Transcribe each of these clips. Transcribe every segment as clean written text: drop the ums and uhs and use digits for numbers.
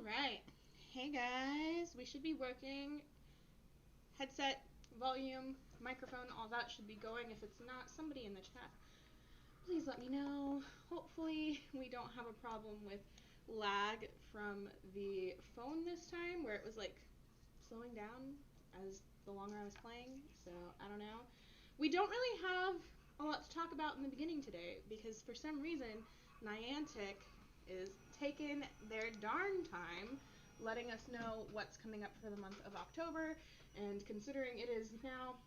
Alright. Hey guys, we should be working. Headset, volume, microphone, all that should be going. If it's not, somebody in the chat, please let me know. Hopefully we don't have a problem with lag from the phone this time, where it was like slowing down as the longer I was playing, so I don't know. We don't really have a lot to talk about in the beginning today, because for some reason, Niantic is taking their darn time letting us know what's coming up for the month of October, and considering it is now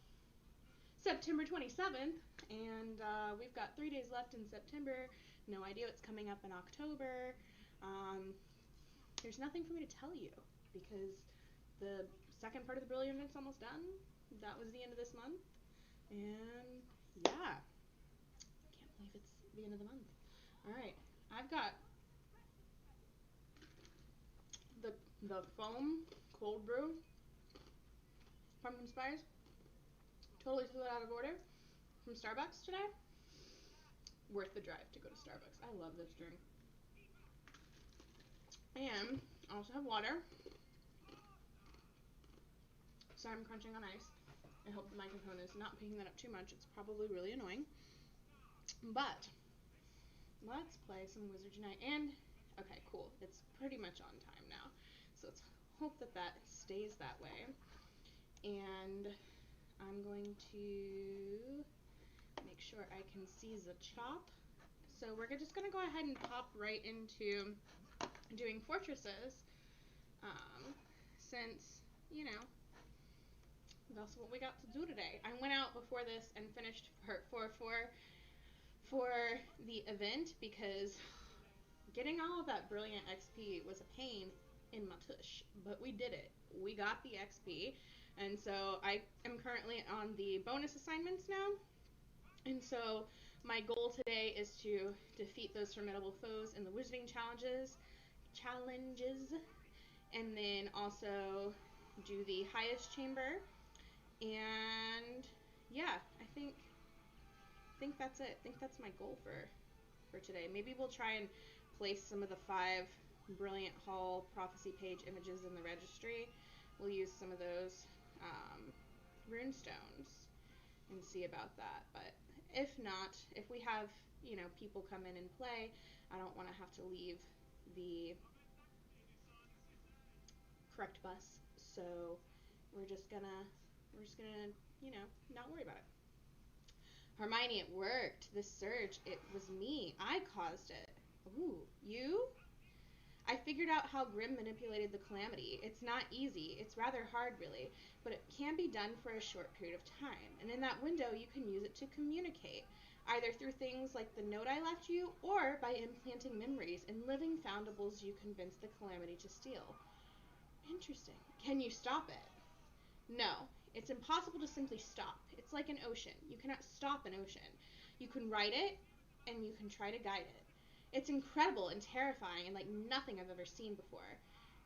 September 27th, and we've got 3 days left in September, no idea what's coming up in October, there's nothing for me to tell you, because the second part of the Brilliant Event's almost done. That was the end of this month, and yeah, can't believe it's the end of the month. Alright, I've got the foam cold brew pumpkin spice, totally threw it out of order, from Starbucks today. Worth the drive to go to Starbucks. I love this drink. And I also have water. Sorry, I'm crunching on ice. I hope the microphone is not picking that up too much. It's probably really annoying. But let's play some Wizards Unite. And okay, cool. It's pretty much on time now, so let's hope that that stays that way. And I'm going to make sure I can see the chop. So we're just going to go ahead and pop right into doing fortresses, since, you know, that's what we got to do today. I went out before this and finished for the event, because getting all of that brilliant XP was a pain in my tush, but we did it. We got the XP, and so I am currently on the bonus assignments now, and so my goal today is to defeat those formidable foes in the wizarding challenges, and then also do the highest chamber, and yeah, I think that's it. I think that's my goal for today. Maybe we'll try and place some of the 5 Brilliant Hall Prophecy page images in the registry. We'll use some of those rune stones and see about that. But if not, if we have, you know, people come in and play, I don't want to have to leave the correct bus. So we're just gonna, you know, not worry about it. Hermione, it worked. The surge, it was me. I caused it. Ooh, you? I figured out how Grimm manipulated the Calamity. It's not easy. It's rather hard, really, but it can be done for a short period of time. And in that window, you can use it to communicate, either through things like the note I left you, or by implanting memories in living foundables you convince the Calamity to steal. Interesting. Can you stop it? No. It's impossible to simply stop. It's like an ocean. You cannot stop an ocean. You can ride it, and you can try to guide it. It's incredible and terrifying and like nothing I've ever seen before.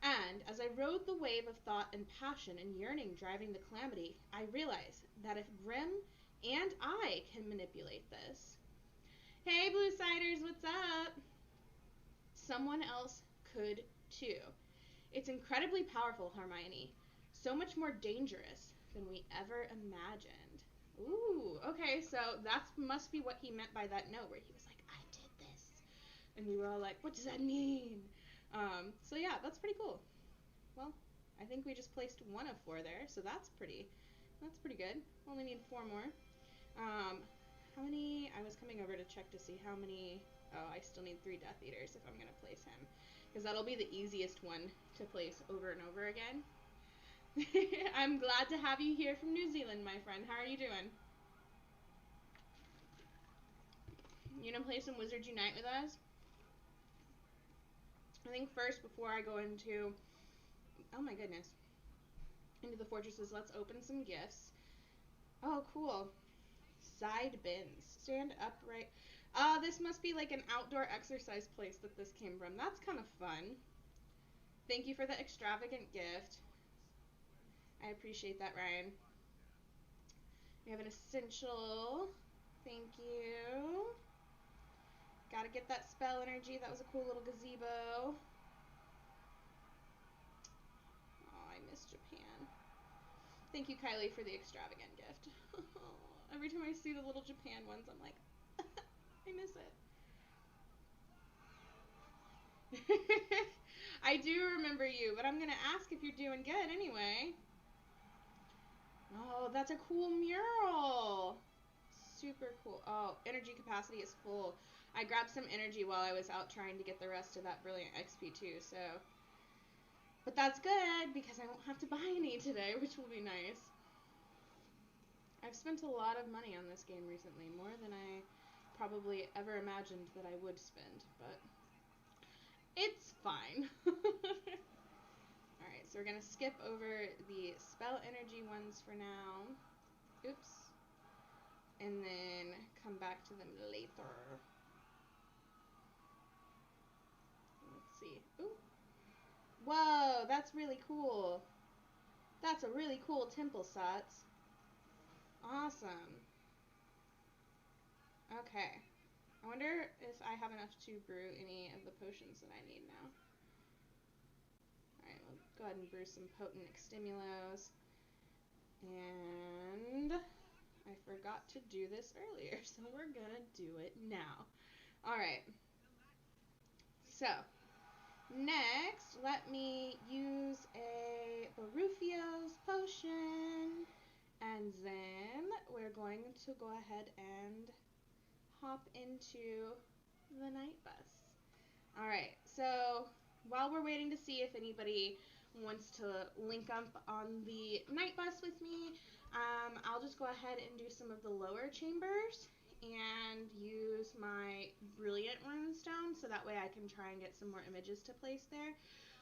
And as I rode the wave of thought and passion and yearning driving the Calamity, I realized that if Grimm and I can manipulate this... Hey, Blue Siders, what's up? Someone else could too. It's incredibly powerful, Hermione. So much more dangerous than we ever imagined. Ooh, okay, so that must be what he meant by that note, where he was like, I did this. And we were all like, what does that mean? So yeah, that's pretty cool. Well, I think we just placed 1 of 4 there, so that's pretty good. Only need 4 more. How many, I was coming over to check to see how many, oh, I still need 3 Death Eaters if I'm going to place him, because that'll be the easiest one to place over and over again. I'm glad to have you here from New Zealand, my friend. How are you doing? You gonna play some Wizards Unite with us? I think first, before I go into, oh my goodness, into the fortresses, let's open some gifts. Oh, cool. Side bins. Stand upright. This must be like an outdoor exercise place that this came from. That's kind of fun. Thank you for the extravagant gift. I appreciate that, Ryan. We have an essential. Thank you. Gotta get that spell energy. That was a cool little gazebo. Thank you, Kylie, for the extravagant gift. Every time I see the little Japan ones, I'm like, I miss it. I do remember you, but I'm going to ask if you're doing good anyway. Oh, that's a cool mural. Super cool. Oh, energy capacity is full. I grabbed some energy while I was out trying to get the rest of that brilliant XP too, so. But that's good because I won't have to buy any today, which will be nice. I've spent a lot of money on this game recently, more than I probably ever imagined that I would spend, but it's fine. Alright, so we're going to skip over the spell energy ones for now. Oops. And then come back to them later. Let's see. Ooh. Whoa, that's really cool. That's a really cool temple, Sats. Awesome. Okay. I wonder if I have enough to brew any of the potions that I need now. Alright, we'll go ahead and brew some potent extimulos. And I forgot to do this earlier, so we're gonna do it now. Alright. So, next, let me use a Barufio's potion. And then we're going to go ahead and hop into the night bus. Alright, so while we're waiting to see if anybody wants to link up on the night bus with me, I'll just go ahead and do some of the lower chambers and use my brilliant runestone so that way I can try and get some more images to place there.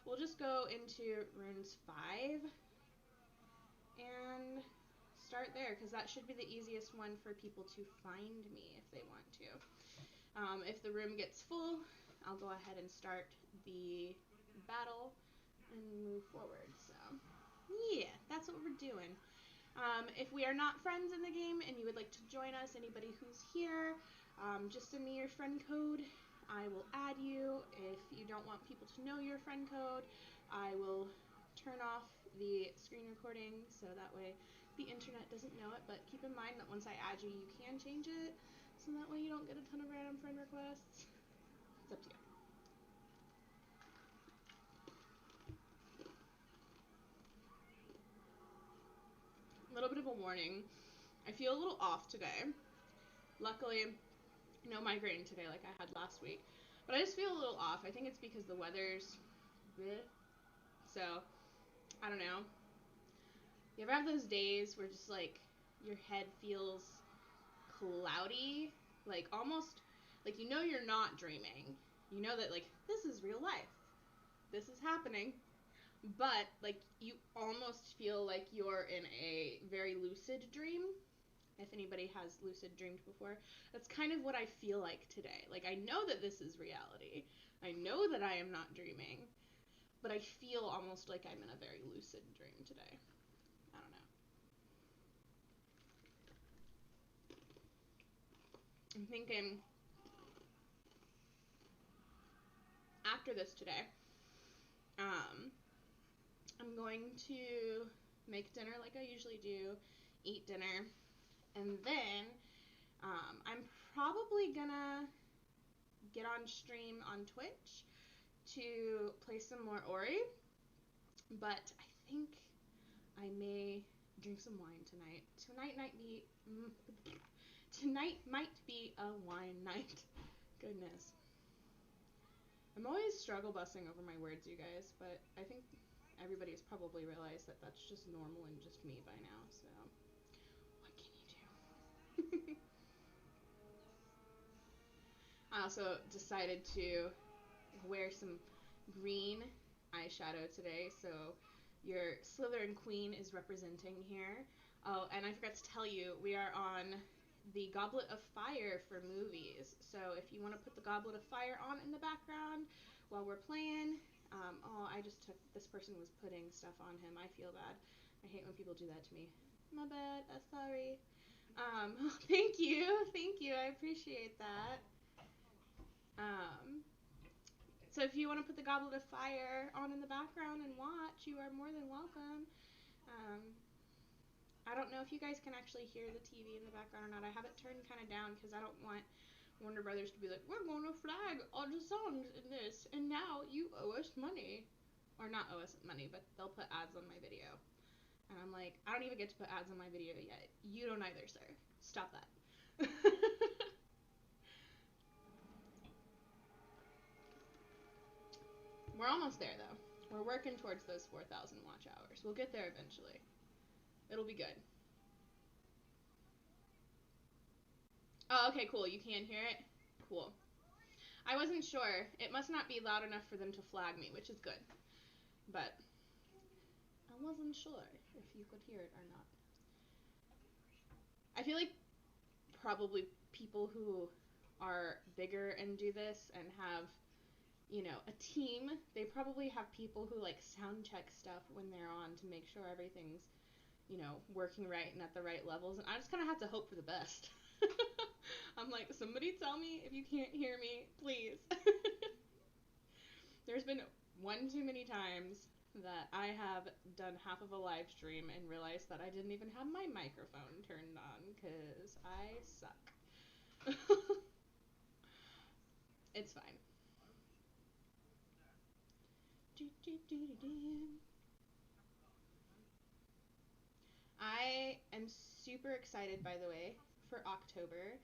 We'll just go into runes 5 and start there because that should be the easiest one for people to find me if they want to. If the room gets full, I'll go ahead and start the battle and move forward. So, yeah, that's what we're doing. If we are not friends in the game and you would like to join us, anybody who's here, just send me your friend code. I will add you. If you don't want people to know your friend code, I will turn off the screen recording so that way the internet doesn't know it. But keep in mind that once I add you, you can change it. So that way you don't get a ton of random friend requests. It's up to you. A little bit of a warning. I feel a little off today. Luckily, no migraine today like I had last week. But I just feel a little off. I think it's because the weather's bleh. So, I don't know. You ever have those days where just like your head feels cloudy? Like almost like you know you're not dreaming. You know that like this is real life. This is happening. But like you almost feel like you're in a very lucid dream. If anybody has lucid dreamed before, that's kind of what I feel like today. Like I know that this is reality. I know that I am not dreaming, but I feel almost like I'm in a very lucid dream today. I don't know. I'm thinking after this today, I'm going to make dinner like I usually do, eat dinner, and then I'm probably gonna get on stream on Twitch to play some more Ori, but I think I may drink some wine tonight. Tonight might be a wine night. Goodness. I'm always struggle busing over my words, you guys, but I think everybody has probably realized that that's just normal and just me by now, so what can you do? I also decided to wear some green eyeshadow today, so your Slytherin Queen is representing here. Oh, and I forgot to tell you, we are on the Goblet of Fire for movies. So if you want to put the Goblet of Fire on in the background while we're playing, oh, I just took, this person was putting stuff on him. I feel bad. I hate when people do that to me. My bad. Sorry. Thank you. Thank you. I appreciate that. So if you want to put the Goblet of Fire on in the background and watch, you are more than welcome. I don't know if you guys can actually hear the TV in the background or not. I have it turned kind of down because I don't want Warner Brothers to be like, we're going to flag all the songs in this, and now you owe us money. Or not owe us money, but they'll put ads on my video. And I'm like, I don't even get to put ads on my video yet. You don't either, sir. Stop that. We're almost there, though. We're working towards those 4,000 watch hours. We'll get there eventually. It'll be good. Oh, okay, cool. You can hear it? Cool. I wasn't sure. It must not be loud enough for them to flag me, which is good. But I wasn't sure if you could hear it or not. I feel like probably people who are bigger and do this and have, you know, a team, they probably have people who like sound check stuff when they're on to make sure everything's, you know, working right and at the right levels. And I just kind of have to hope for the best. I'm like, somebody tell me if you can't hear me, please. There's been one too many times that I have done half of a live stream and realized that I didn't even have my microphone turned on because I suck. It's fine. I am super excited, by the way, for October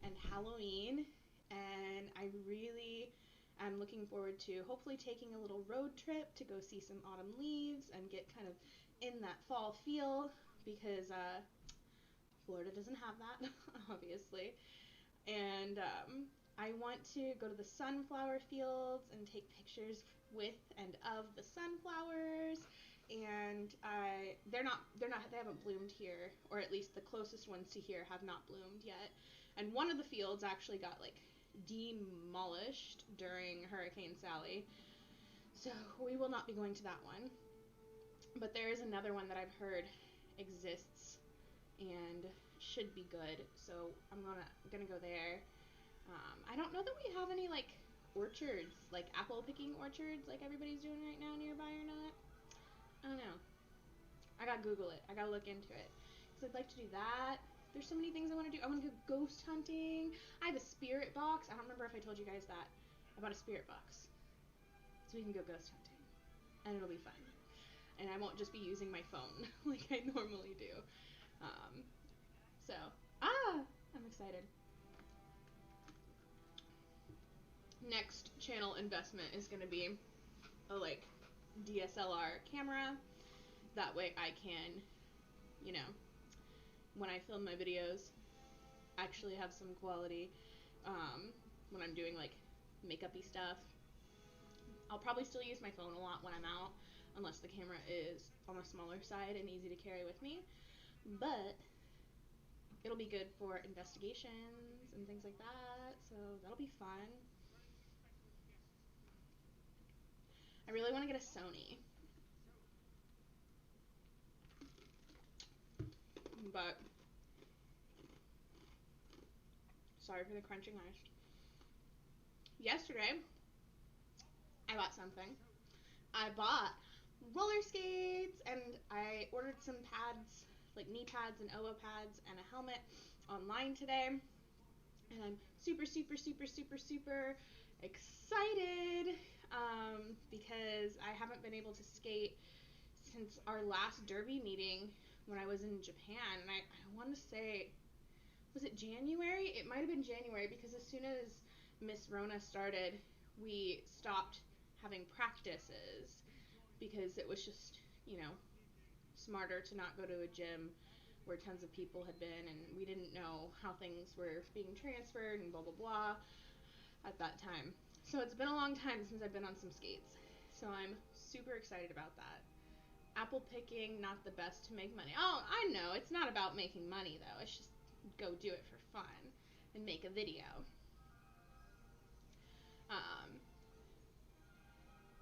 and Halloween, and I really am looking forward to hopefully taking a little road trip to go see some autumn leaves and get kind of in that fall feel because Florida doesn't have that, obviously. And I want to go to the sunflower fields and take pictures with and of the sunflowers. And they haven't bloomed here, or at least the closest ones to here have not bloomed yet. And one of the fields actually got like demolished during Hurricane Sally, so we will not be going to that one. But there is another one that I've heard exists and should be good, so I'm gonna go there. I don't know that we have any like orchards, like apple picking orchards, like everybody's doing right now nearby or not. I don't know. I gotta Google it. I gotta look into it because I'd like to do that. There's so many things I want to do. I want to go ghost hunting. I have a spirit box. I don't remember if I told you guys that. I bought a spirit box so we can go ghost hunting, and it'll be fun. And I won't just be using my phone like I normally do. Um, so, I'm excited. Next channel investment is going to be a like DSLR camera. That way I can, you know, when I film my videos, actually have some quality. When I'm doing like makeup-y stuff, I'll probably still use my phone a lot when I'm out, unless the camera is on the smaller side and easy to carry with me. But it'll be good for investigations and things like that, so that'll be fun. I really want to get a Sony, but sorry for the crunching ice. Yesterday, I bought something. I bought roller skates and I ordered some pads, like knee pads and elbow pads and a helmet online today. And I'm super, super, super, super, super excited because I haven't been able to skate since our last derby meeting when I was in Japan. And I want to say, was it January? It might have been January because as soon as Miss Rona started, we stopped having practices because it was just, you know, smarter to not go to a gym where tons of people had been and we didn't know how things were being transferred and blah, blah, blah at that time. So it's been a long time since I've been on some skates. So I'm super excited about that. Apple picking, not the best to make money. Oh, I know. It's not about making money, though. It's just go do it for fun and make a video.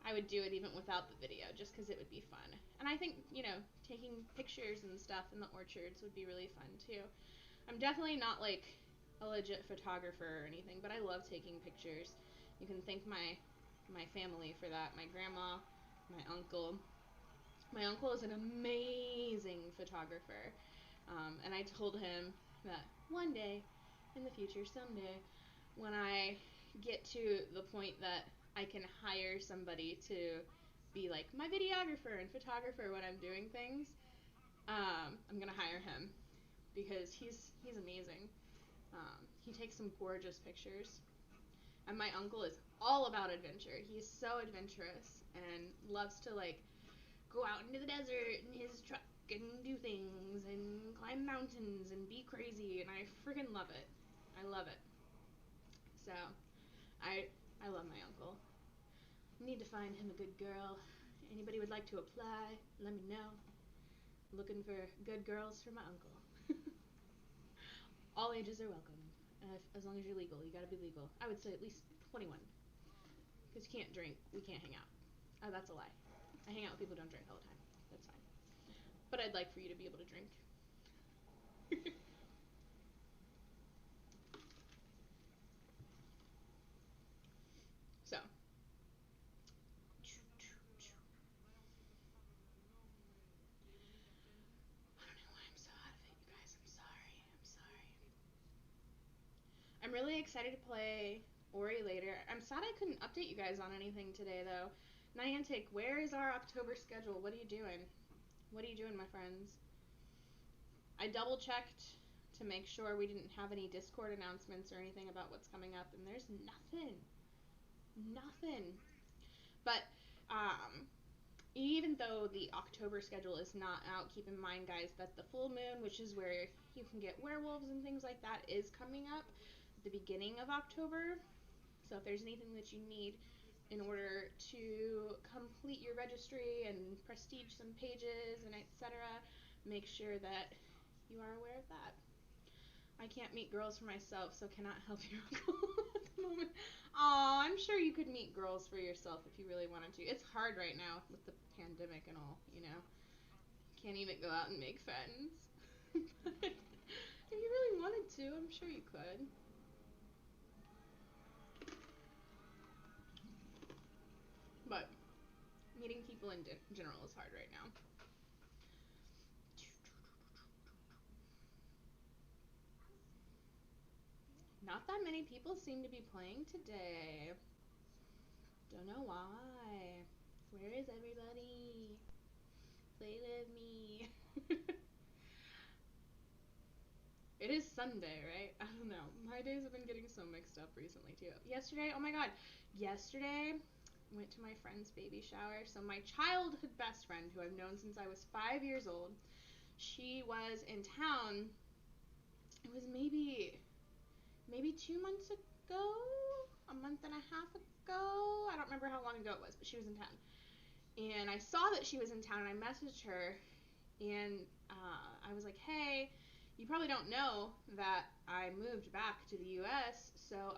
I would do it even without the video just because it would be fun. And I think, you know, taking pictures and stuff in the orchards would be really fun, too. I'm definitely not, like, a legit photographer or anything, but I love taking pictures. You can thank my family for that. My grandma, my uncle. My uncle is an amazing photographer. And I told him that one day, in the future, someday, when I get to the point that I can hire somebody to be like my videographer and photographer when I'm doing things, I'm gonna hire him because he's amazing. He takes some gorgeous pictures, and my uncle is all about adventure. He's so adventurous and loves to like go out into the desert in his truck and do things and climb mountains and be crazy, and I freaking love it. I love it. So, I love my uncle. Need to find him a good girl. Anybody would like to apply, let me know. Looking for good girls for my uncle. All ages are welcome. As long as you're legal. You gotta be legal. I would say at least 21. Because you can't drink, we can't hang out. Oh, that's a lie. I hang out with people who don't drink all the time. That's fine. But I'd like for you to be able to drink. So. I don't know why I'm so out of it, you guys. I'm sorry. I'm sorry. I'm really excited to play Ori later. I'm sad I couldn't update you guys on anything today, though. Niantic, where is our October schedule? What are you doing? What are you doing, my friends? I double checked to make sure we didn't have any Discord announcements or anything about what's coming up, and there's nothing. Nothing. But even though the October schedule is not out, keep in mind, guys, that the full moon, which is where you can get werewolves and things like that, is coming up at the beginning of October. So if there's anything that you need in order to complete your registry and prestige some pages and etc., make sure that you are aware of that. I can't meet girls for myself, so cannot help your uncle at the moment. Aw, I'm sure you could meet girls for yourself if you really wanted to. It's hard right now with the pandemic and all, you know. Can't even go out and make friends. But if you really wanted to, I'm sure you could. But meeting people in general is hard right now. Not that many people seem to be playing today. Don't know why. Where is everybody? Play with me. It is Sunday, right? I don't know. My days have been getting so mixed up recently, too. Yesterday, oh my god. Yesterday, I went to my friend's baby shower. So my childhood best friend, who I've known since I was 5 years old, she was in town. It was maybe 2 months ago, a month and a half ago. I don't remember how long ago it was, but she was in town. And I saw that she was in town, and I messaged her, and I was like, hey, you probably don't know that I moved back to the U.S., so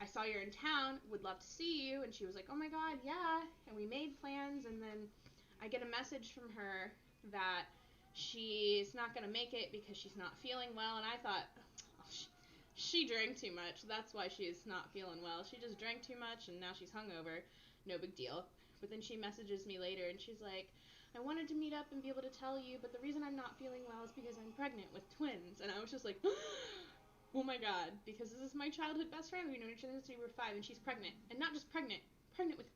I saw you're in town, would love to see you. And she was like, oh my god, yeah. And we made plans, and then I get a message from her that she's not going to make it because she's not feeling well. And I thought, oh, she drank too much. That's why she's not feeling well. She just drank too much, and now she's hungover. No big deal. But then she messages me later, and she's like, I wanted to meet up and be able to tell you, but the reason I'm not feeling well is because I'm pregnant with twins. And I was just like, oh my god, because this is my childhood best friend. We've known each other since we were 5, and she's pregnant. And not just pregnant with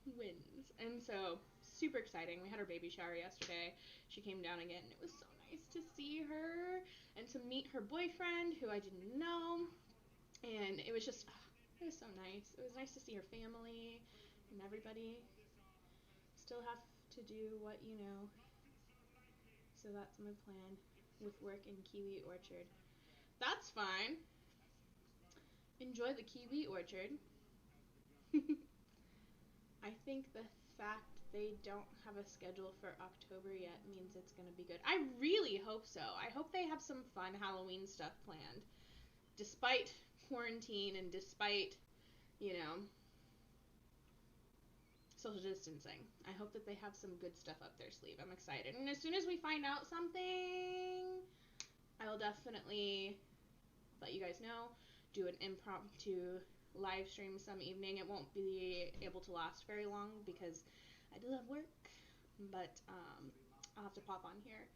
twins. And so, super exciting. We had our baby shower yesterday. She came down again, and it was so nice to see her and to meet her boyfriend, who I didn't know. And it was just, it was so nice. It was nice to see her family and everybody. Still have to do what you know. So that's my plan with work in Kiwi Orchard. That's fine. Enjoy the kiwi orchard. I think the fact they don't have a schedule for October yet means it's going to be good. I really hope so. I hope they have some fun Halloween stuff planned. Despite quarantine and despite, you know, social distancing. I hope that they have some good stuff up their sleeve. I'm excited. And as soon as we find out something, I will definitely let you guys know. Do an impromptu live stream some evening. It won't be able to last very long because I do have work, but I'll have to pop on here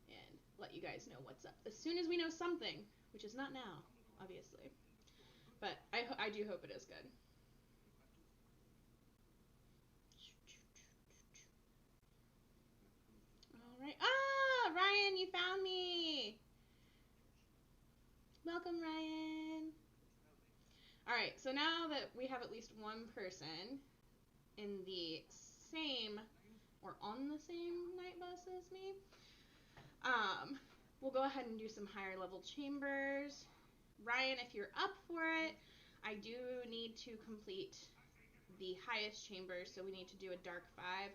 and let you guys know what's up as soon as we know something, which is not now, obviously. But I do hope it is good. All right. Ah, Ryan, you found me. Welcome, Ryan. All right, so now that we have at least one person in the same or on the same night bus as me, we'll go ahead and do some higher level chambers. Ryan, if you're up for it, I do need to complete the highest chamber, so we need to do a dark 5.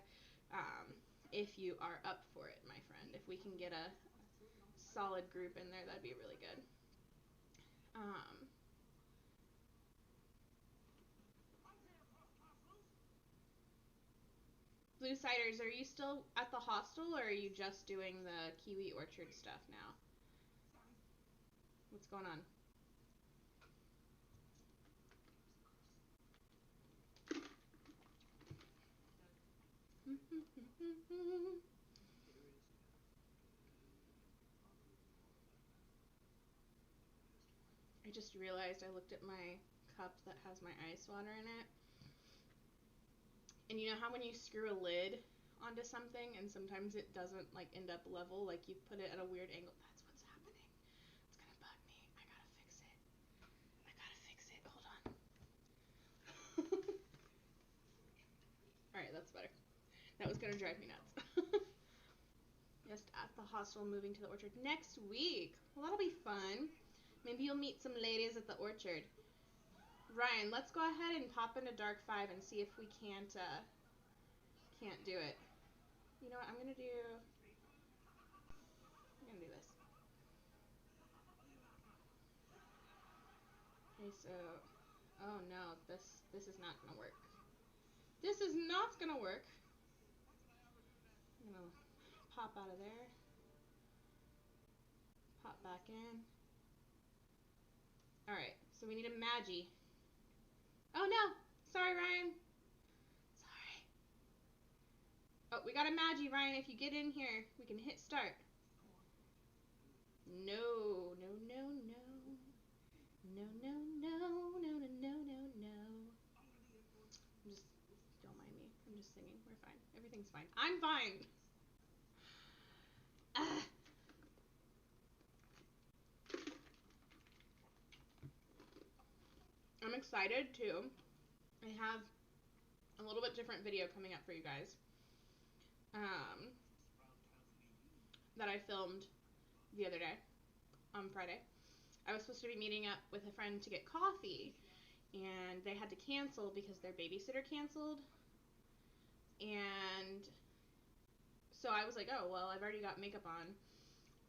If you are up for it, my friend. If we can get a solid group in there, that'd be really good. Blue Ciders, are you still at the hostel, or are you just doing the Kiwi Orchard stuff now? What's going on? I just realized I looked at my cup that has my ice water in it. And you know how when you screw a lid onto something and sometimes it doesn't like end up level, like you put it at a weird angle? That's what's happening. It's gonna bug me. I gotta fix it. Hold on. Alright, that's better. That was gonna drive me nuts. Just at the hostel, moving to the orchard next week. Well, that'll be fun. Maybe you'll meet some ladies at the orchard. Ryan, let's go ahead and pop into Dark 5 and see if we can't do it. You know what, I'm gonna do this. Okay, so, oh no, this is not gonna work. This is not gonna work. I'm gonna pop out of there. Pop back in. Alright, so we need a Magi. Oh no! Sorry, Ryan. Sorry. Oh, we got a Magi, Ryan. If you get in here, we can hit start. No, no, no, no. No, no, no, no, no, no, no, no. Just, don't mind me. I'm just singing. We're fine. Everything's fine. I'm fine. I'm excited too. I have a little bit different video coming up for you guys. That I filmed the other day on Friday. I was supposed to be meeting up with a friend to get coffee, and they had to cancel because their babysitter canceled. And so I was like, oh, well, I've already got makeup on.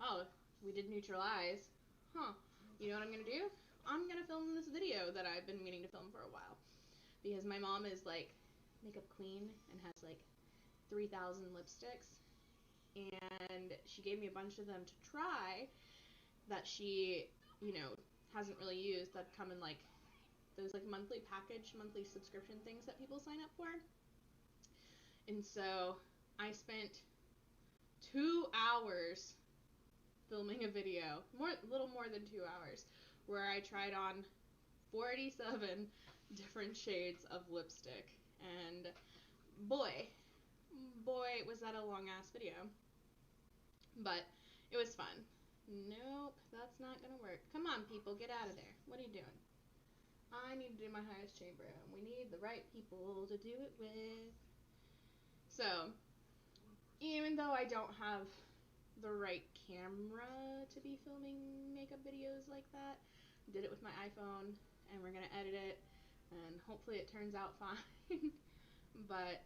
Oh, we did neutral eyes. Huh. You know what I'm going to do? I'm going to film this video that I've been meaning to film for a while. Because my mom is, like, makeup queen and has, like, 3,000 lipsticks. And she gave me a bunch of them to try that she, you know, hasn't really used, that come in, like, those, like, monthly subscription things that people sign up for. And so I spent 2 hours filming a video, little more than 2 hours, where I tried on 47 different shades of lipstick. And boy, was that a long ass video. But it was fun. Nope, that's not gonna work. Come on, people, get out of there. What are you doing? I need to do my highest chamber, and we need the right people to do it with. So, even though I don't have the right camera to be filming makeup videos like that, I did it with my iPhone, and we're gonna edit it, and hopefully it turns out fine. But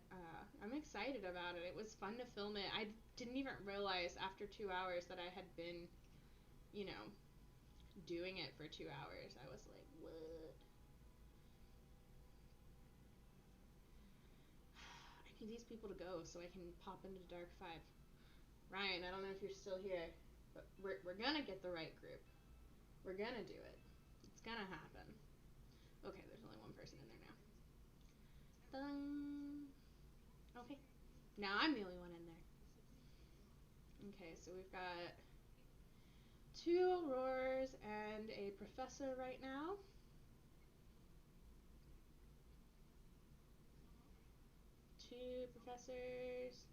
I'm excited about it. It was fun to film it. I didn't even realize after 2 hours that I had been, you know, doing it for 2 hours. I was like, what? I need these people to go so I can pop into Dark 5. Ryan, I don't know if you're still here, but we're gonna get the right group. We're gonna do it. It's gonna happen. Okay, there's only one person in there now. Dun. Okay. Now I'm the only one in there. Okay, so we've got 2 Aurors and a Professor right now. Two Professors.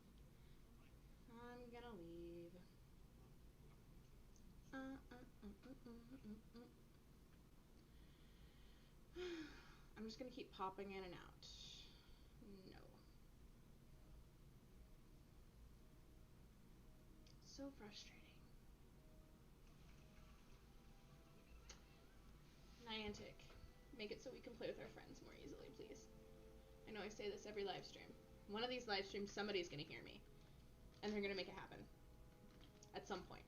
I'm gonna leave. I'm just gonna keep popping in and out. No. So frustrating. Niantic, make it so we can play with our friends more easily, please. I know I say this every live stream. One of these live streams, somebody's gonna hear me, and they're gonna make it happen. At some point.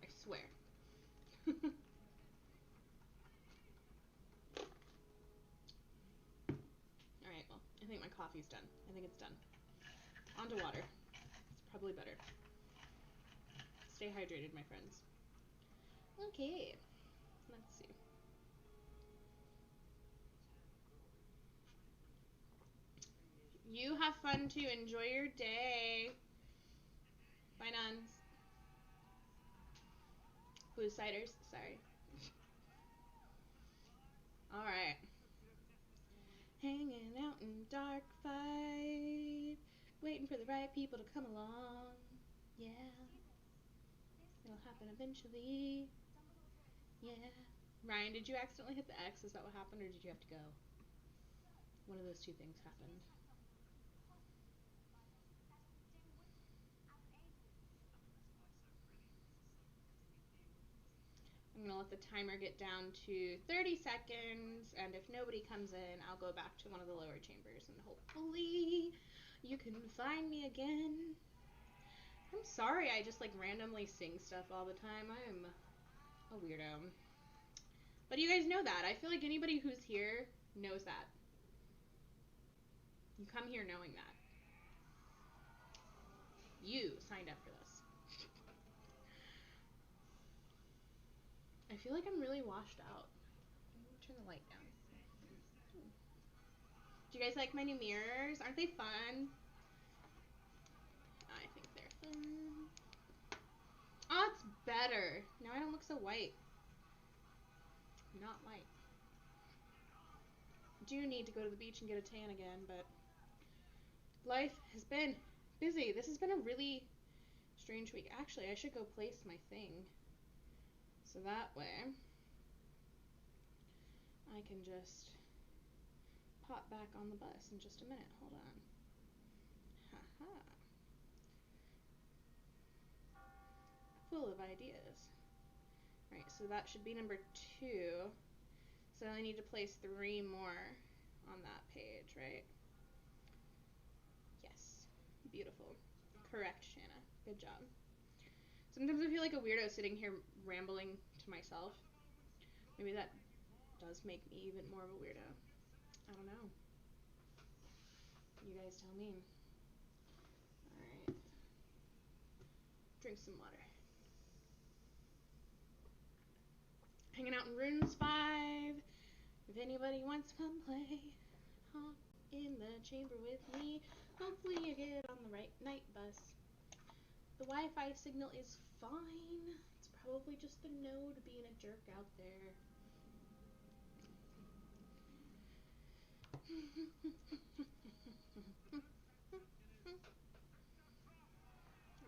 I swear. Alright, well, I think my coffee's done. I think it's done. On to water. It's probably better. Stay hydrated, my friends. Okay. Let's see. You have fun too. Enjoy your day. Bye, nuns. Blue ciders. Sorry. Alright. Hanging out in dark fight. Waiting for the right people to come along. Yeah. It'll happen eventually. Yeah. Ryan, did you accidentally hit the X? Is that what happened, or did you have to go? One of those two things happened. I'm going to let the timer get down to 30 seconds, and if nobody comes in, I'll go back to one of the lower chambers, and hopefully you can find me again. I'm sorry I just like randomly sing stuff all the time. I'm a weirdo. But you guys know that. I feel like anybody who's here knows that. You come here knowing that. You signed up for this. I feel like I'm really washed out. I'm gonna turn the light down. Do you guys like my new mirrors? Aren't they fun? I think they're fun. Oh, it's better. Now I don't look so white. Not white. Do need to go to the beach and get a tan again, but life has been busy. This has been a really strange week. Actually, I should go place my thing. So that way I can just pop back on the bus in just a minute. Hold on. Haha. Full of ideas. Right, so that should be number 2. So I only need to place 3 more on that page, right? Yes. Beautiful. Correct, Shanna. Good job. Sometimes I feel like a weirdo sitting here rambling to myself. Maybe that does make me even more of a weirdo. I don't know. You guys tell me. Alright. Drink some water. Hanging out in Runes 5. If anybody wants to come play, hop in the chamber with me. Hopefully you get on the right night bus. The Wi-Fi signal is fine. It's probably just the node being a jerk out there.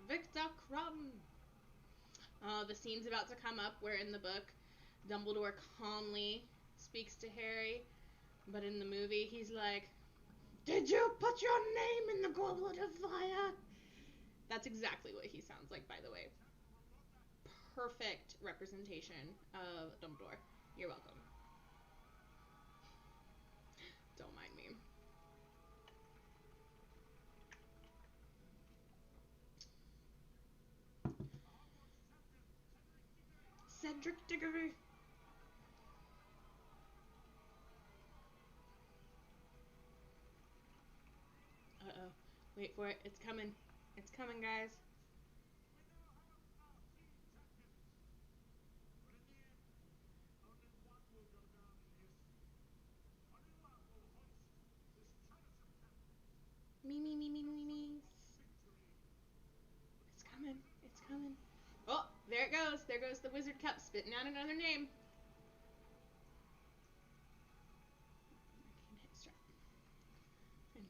Victor Crumb. The scene's about to come up where in the book Dumbledore calmly speaks to Harry, but in the movie he's like, "Did you put your name in the goblet of fire?" That's exactly what he sounds like, by the way. Perfect representation of Dumbledore. You're welcome. Don't mind me. Cedric Diggory. Uh-oh. Wait for it. It's coming. It's coming, guys. Me. It's coming. It's Helen. Oh, there it goes. There goes the wizard cup spitting out another name. And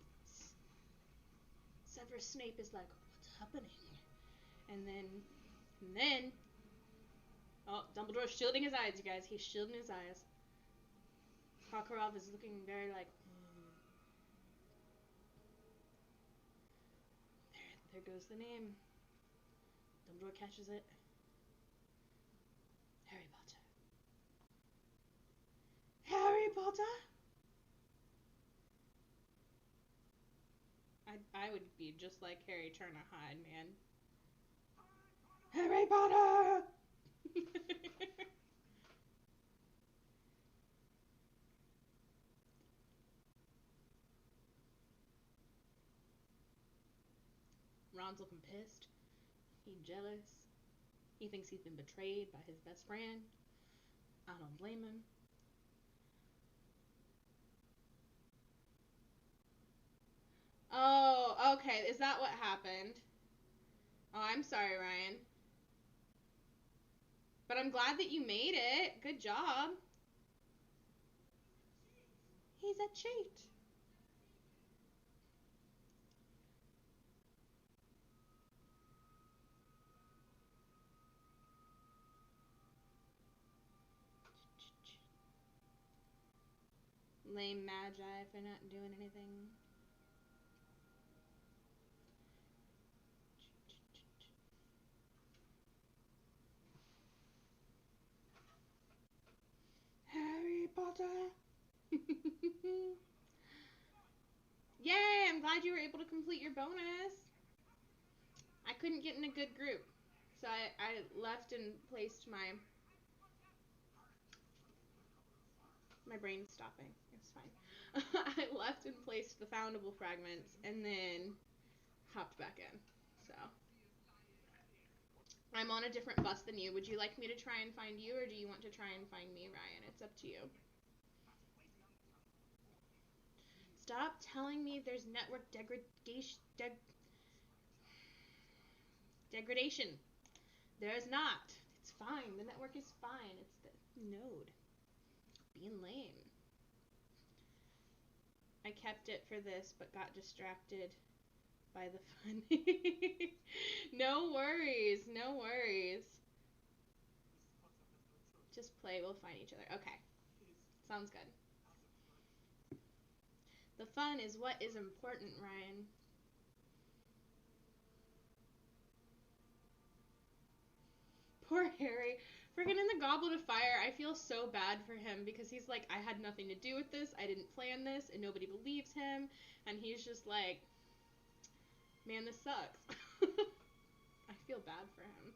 Severus Snape is like, what's happening? And then, oh, Dumbledore's shielding his eyes, you guys. He's shielding his eyes. Karkaroff is looking very like, there goes the name. Dumbledore catches it. Harry Potter. Harry Potter? I would be just like Harry trying to hide, man. Harry Potter! Ron's looking pissed. He's jealous. He thinks he's been betrayed by his best friend. I don't blame him. Oh, okay. Is that what happened? Oh, I'm sorry, Ryan. But I'm glad that you made it. Good job. He's a cheat. Lame magi for not doing anything. Harry Potter. Yay, I'm glad you were able to complete your bonus. I couldn't get in a good group. So I left and placed my brain's stopping. It's fine. I left and placed the foundable fragments and then hopped back in. So I'm on a different bus than you. Would you like me to try and find you, or do you want to try and find me, Ryan? It's up to you. Stop telling me there's network degradation. There's not. It's fine. The network is fine. It's the node being lame. I kept it for this, but got distracted by the fun. No worries. No worries. Just play. We'll find each other. Okay. Sounds good. The fun is what is important, Ryan. Poor Harry. Freaking in the Goblet of Fire, I feel so bad for him because he's like, I had nothing to do with this, I didn't plan this, and nobody believes him, and he's just like, man, this sucks. I feel bad for him.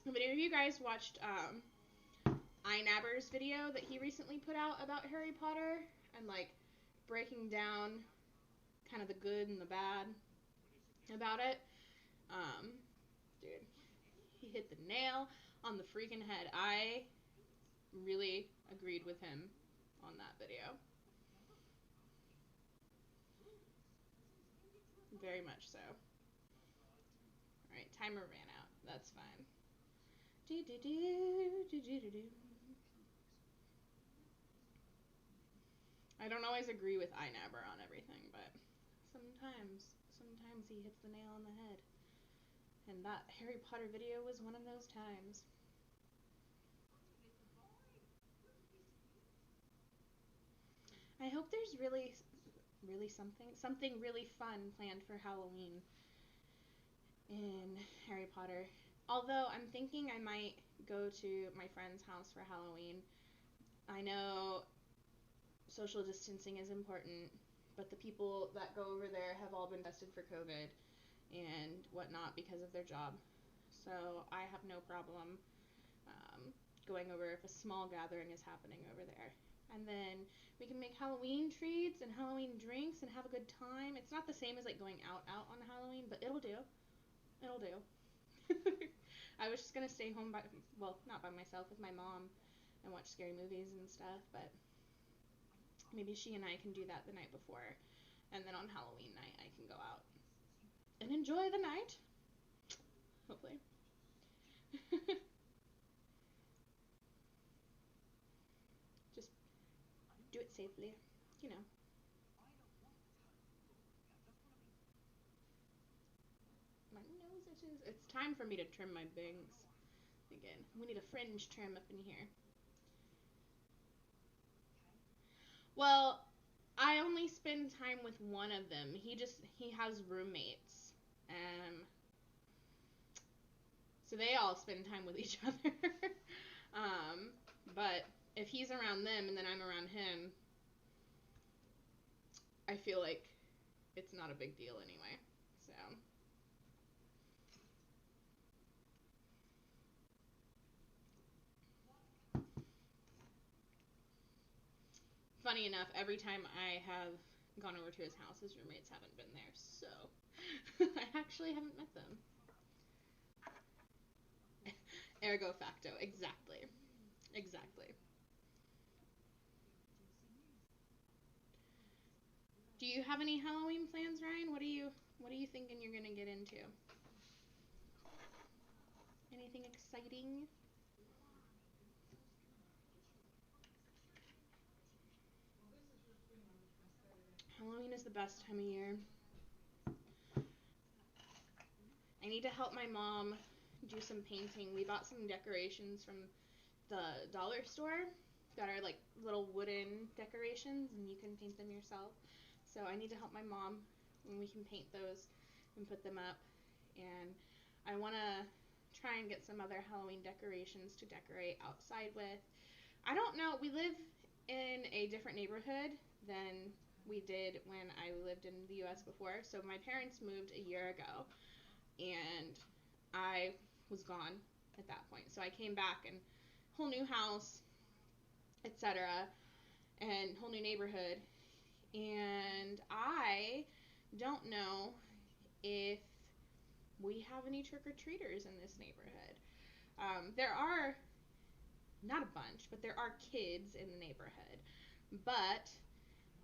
Have any of you guys watched iNabber's video that he recently put out about Harry Potter and like breaking down kind of the good and the bad about it? Dude, he hit the nail on the freaking head. I really agreed with him on that video. Very much so. Alright, timer ran out. That's fine. I don't always agree with iNabber on everything, but sometimes he hits the nail on the head. And that Harry Potter video was one of those times. I hope there's really something really fun planned for Halloween in Harry Potter. Although I'm thinking I might go to my friend's house for Halloween. I know social distancing is important, but the people that go over there have all been tested for COVID and whatnot because of their job. So I have no problem going over if a small gathering is happening over there. And then we can make Halloween treats and Halloween drinks and have a good time. It's not the same as like going out on Halloween, but it'll do. It'll do. I was just gonna stay home not by myself, with my mom and watch scary movies and stuff, but maybe she and I can do that the night before, and then on Halloween night I can go out. and enjoy the night. Hopefully. Just do it safely, you know. My nose itches. It's time for me to trim my bangs again. We need a fringe trim up in here. Well, I only spend time with one of them. He has roommates. So they all spend time with each other. um, but if he's around them and then I'm around him, I feel like it's not a big deal anyway. So funny enough, every time I have gone over to his house, his roommates haven't been there. So I actually haven't met them. Ergo facto, exactly. Exactly. Do you have any Halloween plans, Ryan? What are you thinking you're gonna get into? Anything exciting? Halloween is the best time of year. I need to help my mom do some painting. We bought some decorations from the dollar store that are like little wooden decorations and you can paint them yourself. So I need to help my mom when we can paint those and put them up. And I want to try and get some other Halloween decorations to decorate outside with. I don't know. We live in a different neighborhood than we did when I lived in the US before. So my parents moved a year ago and I was gone at that point. So I came back and whole new house, etc., and whole new neighborhood. And I don't know if we have any trick or treaters in this neighborhood. There are not a bunch, but there are kids in the neighborhood. But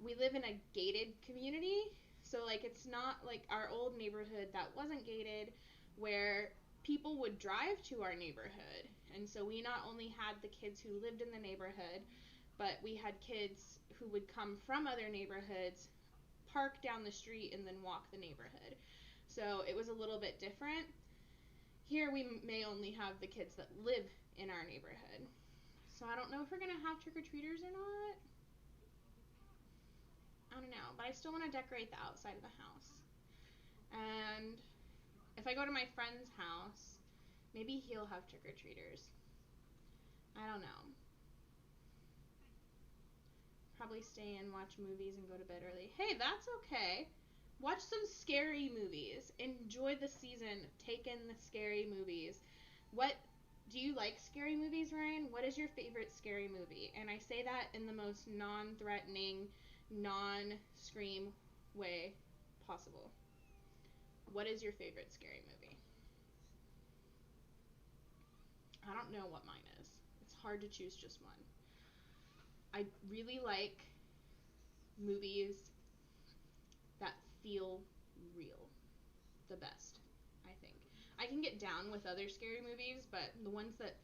we live in a gated community, so like it's not like our old neighborhood that wasn't gated where people would drive to our neighborhood. And so we not only had the kids who lived in the neighborhood, but we had kids who would come from other neighborhoods, park down the street, and then walk the neighborhood. So it was a little bit different. Here we may only have the kids that live in our neighborhood. So I don't know if we're going to have trick-or-treaters or not. I don't know, but I still want to decorate the outside of the house. And if I go to my friend's house, maybe he'll have trick-or-treaters. I don't know. Probably stay in, watch movies, and go to bed early. Hey, that's okay. Watch some scary movies. Enjoy the season. Take in the scary movies. What do you like scary movies, Ryan? What is your favorite scary movie? And I say that in the most non-threatening, non-scream way possible. What is your favorite scary movie? I don't know what mine is. It's hard to choose just one. I really like movies that feel real the best, I think. I can get down with other scary movies, but the ones that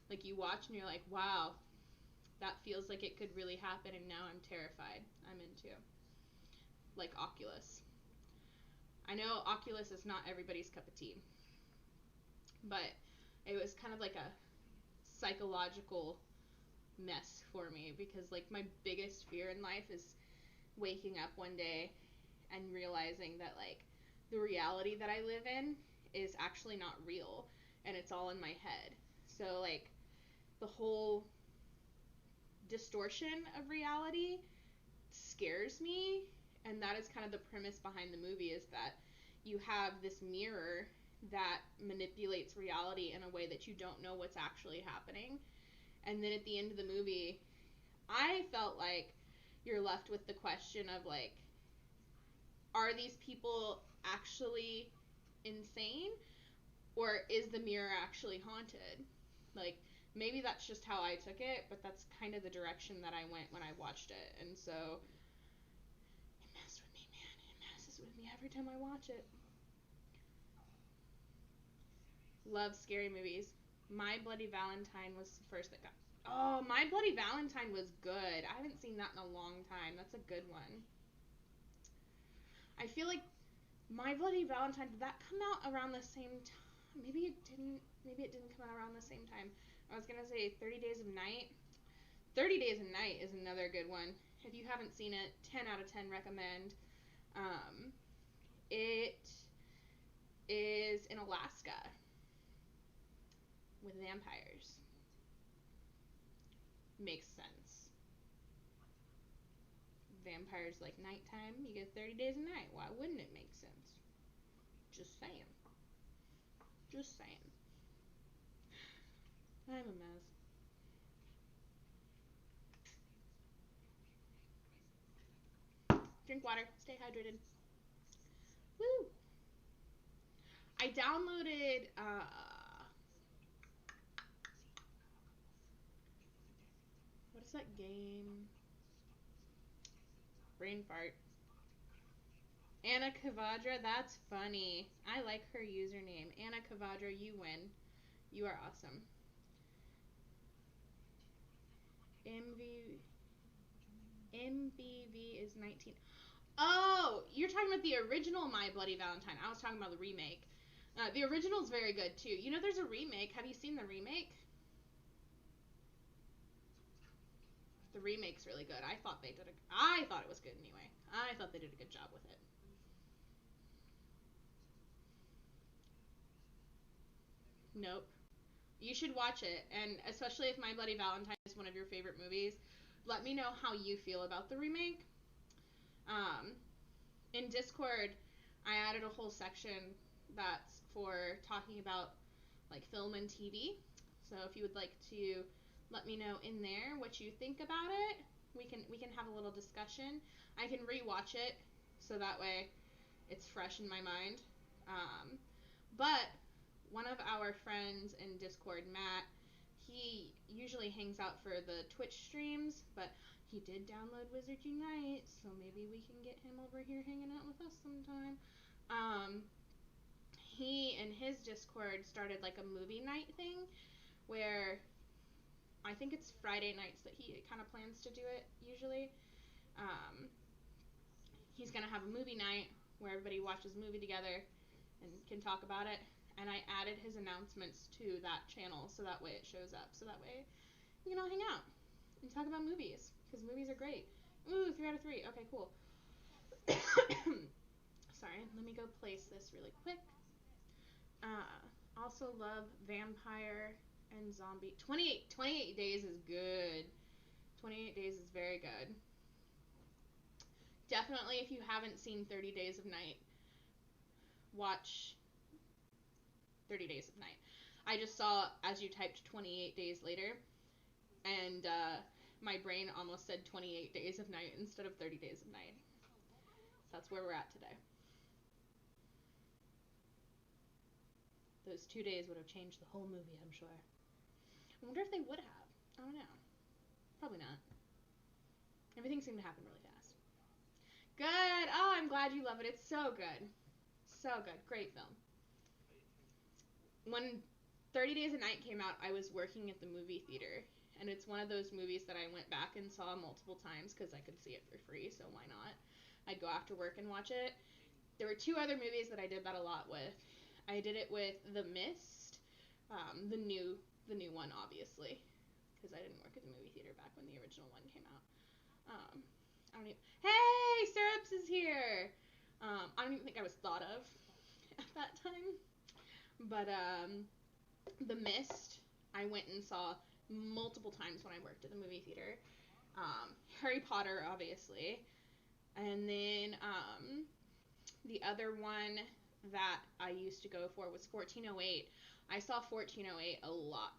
like you watch and you're like, wow, that feels like it could really happen and now I'm terrified, I'm into. Like Oculus. I know Oculus is not everybody's cup of tea, but it was kind of like a psychological mess for me because like my biggest fear in life is waking up one day and realizing that like the reality that I live in is actually not real and it's all in my head. So like the whole distortion of reality scares me, and that is kind of the premise behind the movie is that you have this mirror that manipulates reality in a way that you don't know what's actually happening. And then at the end of the movie, I felt like you're left with the question of like, are these people actually insane or is the mirror actually haunted? Like maybe that's just how I took it, but that's kind of the direction that I went when I watched it. And so it messed with me, man. It messes with me every time I watch it. Love scary movies. My Bloody Valentine was the first that got. Oh, My Bloody Valentine was good. I haven't seen that in a long time. That's a good one. I feel like My Bloody Valentine, did that come out around the same time? Maybe it didn't. Maybe it didn't come out around the same time. I was gonna say 30 Days of Night. 30 Days of Night is another good one. If you haven't seen it, 10 out of 10 recommend. It is in Alaska with vampires. Makes sense. Vampires like nighttime, you get 30 days a night. Why wouldn't it make sense? Just saying. Just saying. I'm a mess. Drink water. Stay hydrated. Woo! I downloaded, what is that game? Brain fart. Anna Kavadra, that's funny. I like her username. Anna Kavadra, you win. You are awesome. MVV is 19. Oh, you're talking about the original My Bloody Valentine. I was talking about the remake. The original's very good too. You know, there's a remake. Have you seen the remake? The remake's really good. I thought it was good anyway. I thought they did a good job with it. Nope. You should watch it, and especially if My Bloody Valentine is one of your favorite movies, let me know how you feel about the remake. Um, in Discord, I added a whole section that's for talking about like film and TV. So if you would like to let me know in there what you think about it, we can have a little discussion. I can rewatch it so that way it's fresh in my mind. But one of our friends in Discord, Matt, he usually hangs out for the Twitch streams, but he did download Wizard Unite, so maybe we can get him over here hanging out with us sometime. He and his Discord started like a movie night thing where I think it's Friday nights that he kind of plans to do it usually. Um, he's going to have a movie night where everybody watches a movie together and can talk about it. And I added his announcements to that channel so that way it shows up. So that way we can all hang out and talk about movies because movies are great. Ooh, 3 out of 3. Okay, cool. Sorry, let me go place this really quick. Also love vampire and zombie. 28 Days is good. 28 Days is very good. Definitely, if you haven't seen 30 Days of Night, watch 30 Days of Night. I just saw as you typed 28 days later, and my brain almost said 28 Days of Night instead of 30 Days of Night. That's where we're at today. Those 2 days would have changed the whole movie, I'm sure. I wonder if they would have. I don't know. Probably not. Everything seemed to happen really fast. Good. Oh, I'm glad you love it. It's so good. So good. Great film. When 30 Days a Night came out, I was working at the movie theater. And it's one of those movies that I went back and saw multiple times because I could see it for free, so why not? I'd go after work and watch it. There were 2 other movies that I did that a lot with. I did it with The Mist, the new one, obviously, because I didn't work at the movie theater back when the original one came out. I don't even. Hey, Syrups is here. I don't even think I was thought of at that time. But The Mist, I went and saw multiple times when I worked at the movie theater. Harry Potter, obviously, and then the other one that I used to go for was 1408. I saw 1408 a lot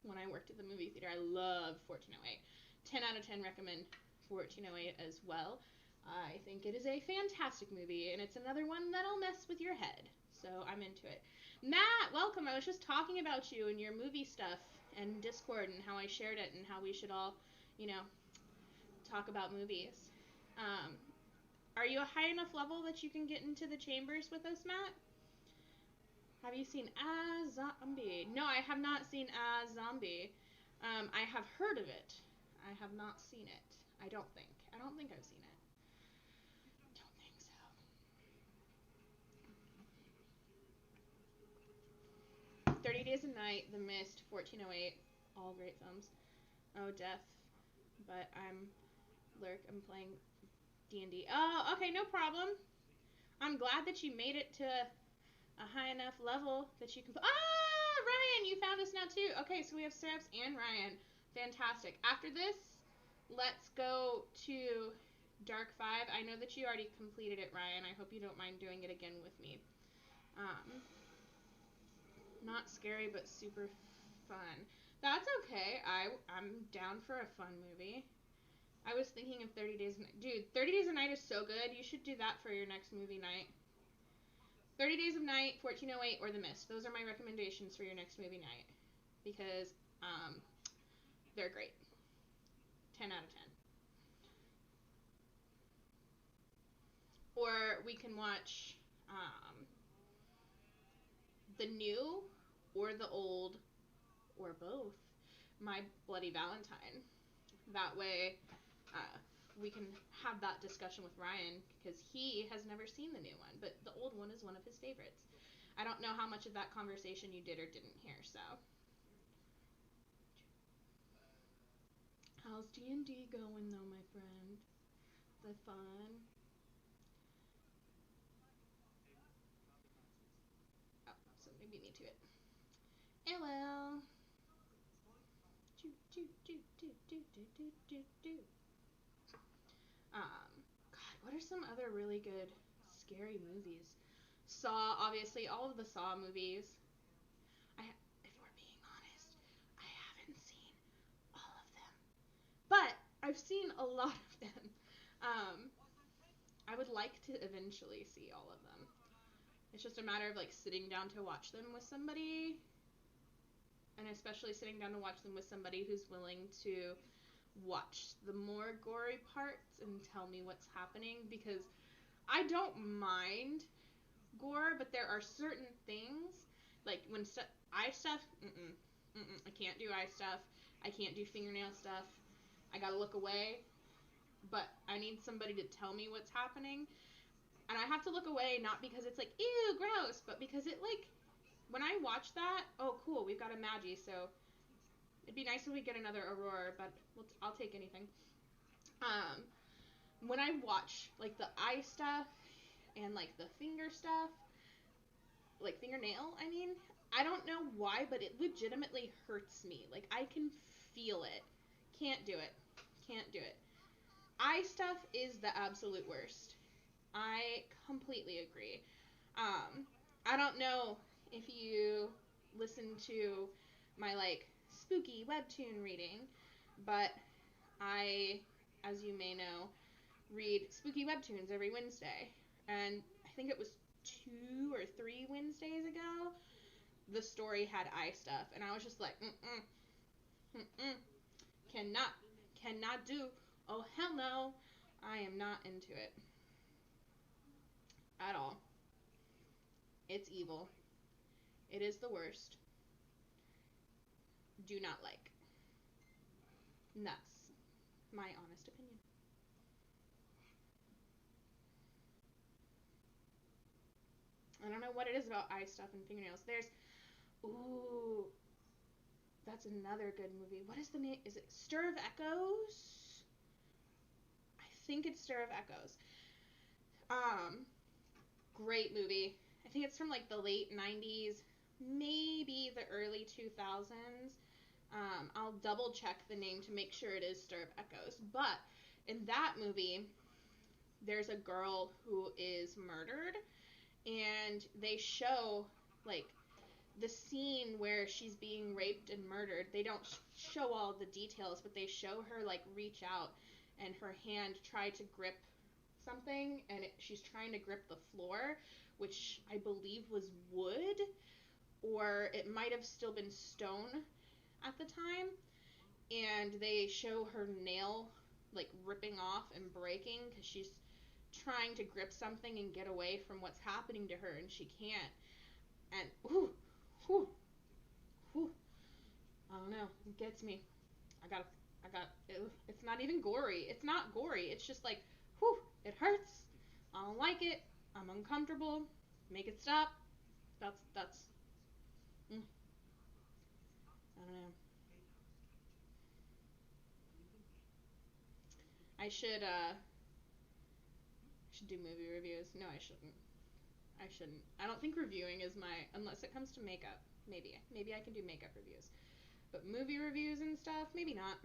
when I worked at the movie theater. I love 1408. 10 out of 10 recommend 1408 as well. I think it is a fantastic movie, and it's another one that'll mess with your head. So I'm into it. Matt, welcome. I was just talking about you and your movie stuff and Discord and how I shared it and how we should all, talk about movies. Are you a high enough level that you can get into the chambers with us, Matt? Have you seen A Zombie? No, I have not seen A Zombie. I have heard of it. I have not seen it. I don't think. I don't think I've seen it. Don't think so. 30 Days a Night, The Mist, 1408, all great films. Oh, Death, but I'm playing D&D. Oh, okay, no problem. I'm glad that you made it to a high enough level that you can. Ryan, you found us now too. Okay, so we have Syrups and Ryan. Fantastic. After this, let's go to Dark 5. I know that you already completed it, Ryan. I hope you don't mind doing it again with me. Not scary, but super fun. That's okay. I'm down for a fun movie. I was thinking of 30 Days a Night. Dude, 30 Days a Night is so good. You should do that for your next movie night. 30 Days of Night, 1408, or The Mist. Those are my recommendations for your next movie night. Because they're great. 10 out of 10. Or we can watch the new or the old or both My Bloody Valentine. That way we can have that discussion with Ryan because he has never seen the new one, but the old one is one of his favorites. I don't know how much of that conversation you did or didn't hear, so. How's D&D going though, my friend? Is that fun? Oh, somebody beat me to it. Well. God, what are some other really good scary movies? Saw, obviously, all of the Saw movies. If we're being honest, I haven't seen all of them, but I've seen a lot of them. I would like to eventually see all of them. It's just a matter of like sitting down to watch them with somebody, and especially sitting down to watch them with somebody who's willing to watch the more gory parts and tell me what's happening, because I don't mind gore, but there are certain things like when eye stuff. I can't do eye stuff. I can't do fingernail stuff. I gotta look away. But I need somebody to tell me what's happening, and I have to look away not because it's like ew gross, but because it like when I watch that, oh cool, we've got a Magi, so it'd be nice if we get another Aurora, but I'll take anything. When I watch like the eye stuff and like the finger stuff, like fingernail, I don't know why, but it legitimately hurts me. Like I can feel it. Can't do it. Can't do it. Eye stuff is the absolute worst. I completely agree. I don't know if you listen to my like spooky webtoon reading, but I, as you may know, read spooky webtoons every Wednesday. And I think it was 2 or 3 Wednesdays ago, the story had eye stuff, and I was just like, cannot do. Oh hell no, I am not into it at all. It's evil. It is the worst. Do not like. And that's my honest opinion. I don't know what it is about eye stuff and fingernails. Ooh, that's another good movie. What is the name? Is it Stir of Echoes? I think it's Stir of Echoes. Great movie. I think it's from like the late 90s, maybe the early 2000s. I'll double check the name to make sure it is Stir of Echoes. But in that movie, there's a girl who is murdered, and they show like the scene where she's being raped and murdered. They don't show all the details, but they show her like reach out and her hand try to grip something, and she's trying to grip the floor, which I believe was wood, or it might have still been stone at the time. And they show her nail like ripping off and breaking because she's trying to grip something and get away from what's happening to her, and she can't. And ooh, whew, whew, I don't know. It gets me. I got. It's not even gory. It's not gory. It's just like, whew, it hurts. I don't like it. I'm uncomfortable. Make it stop. That's. Mm, I don't know. I should do movie reviews. No, I shouldn't. I shouldn't. I don't think reviewing is my, unless it comes to makeup. Maybe I can do makeup reviews. But movie reviews and stuff, maybe not.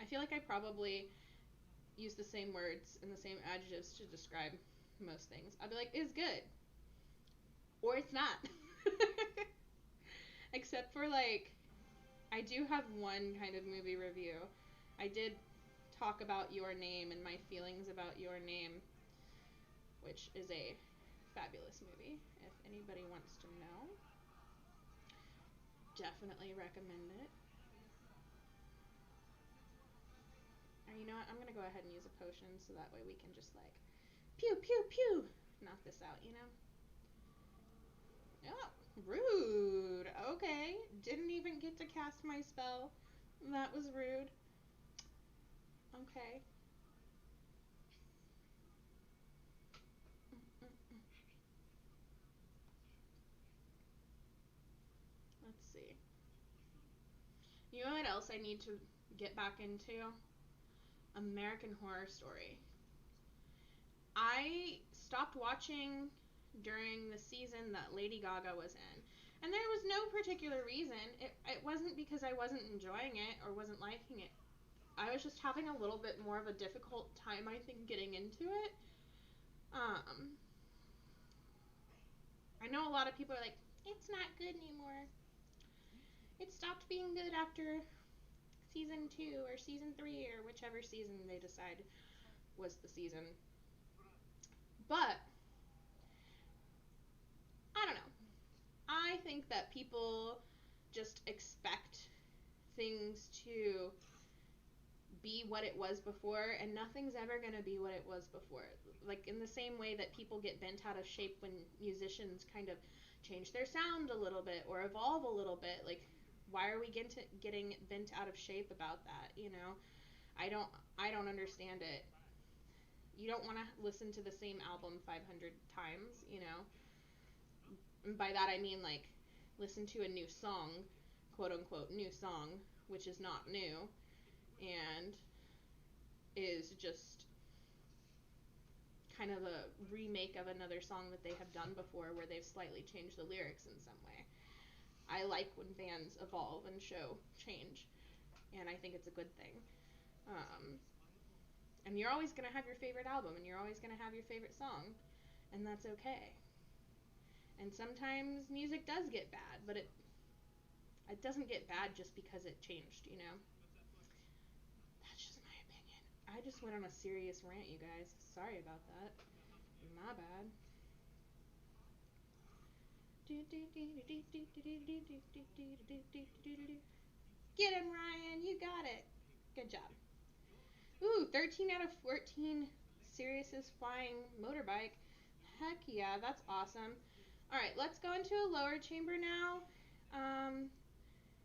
I feel like I probably use the same words and the same adjectives to describe most things. I'll be like, it's good. Or it's not. Except for like, I do have one kind of movie review. I did talk about Your Name and my feelings about Your Name, which is a fabulous movie. If anybody wants to know, definitely recommend it. Or you know what? I'm gonna go ahead and use a potion so that way we can just like pew pew pew knock this out, you know? Oh, rude. Okay. Didn't even get to cast my spell. That was rude. Okay. Mm-mm-mm. Let's see. You know what else I need to get back into? American Horror Story. I stopped watching during the season that Lady Gaga was in. And there was no particular reason. It wasn't because I wasn't enjoying it or wasn't liking it. I was just having a little bit more of a difficult time, I think, getting into it. Um, I know a lot of people are like, it's not good anymore. It stopped being good after season 2 or season 3 or whichever season they decide was the season. But I don't know. I think that people just expect things to be what it was before, and nothing's ever going to be what it was before. Like, in the same way that people get bent out of shape when musicians kind of change their sound a little bit or evolve a little bit. Like, why are we getting bent out of shape about that, you know? I don't I don't understand it. You don't want to listen to the same album 500 times, you know? And by that I mean like listen to a new song, quote unquote new song, which is not new and is just kind of a remake of another song that they have done before where they've slightly changed the lyrics in some way. I like when bands evolve and show change, and I think it's a good thing. Um, and you're always going to have your favorite album, and you're always going to have your favorite song, and that's okay. And sometimes music does get bad, but it doesn't get bad just because it changed, you know? That's just my opinion. I just went on a serious rant, you guys. Sorry about that. My bad. Get him, Ryan. You got it. Good job. Ooh, 13 out of 14 Sirius is flying motorbike. Heck yeah, that's awesome. All right, let's go into a lower chamber now.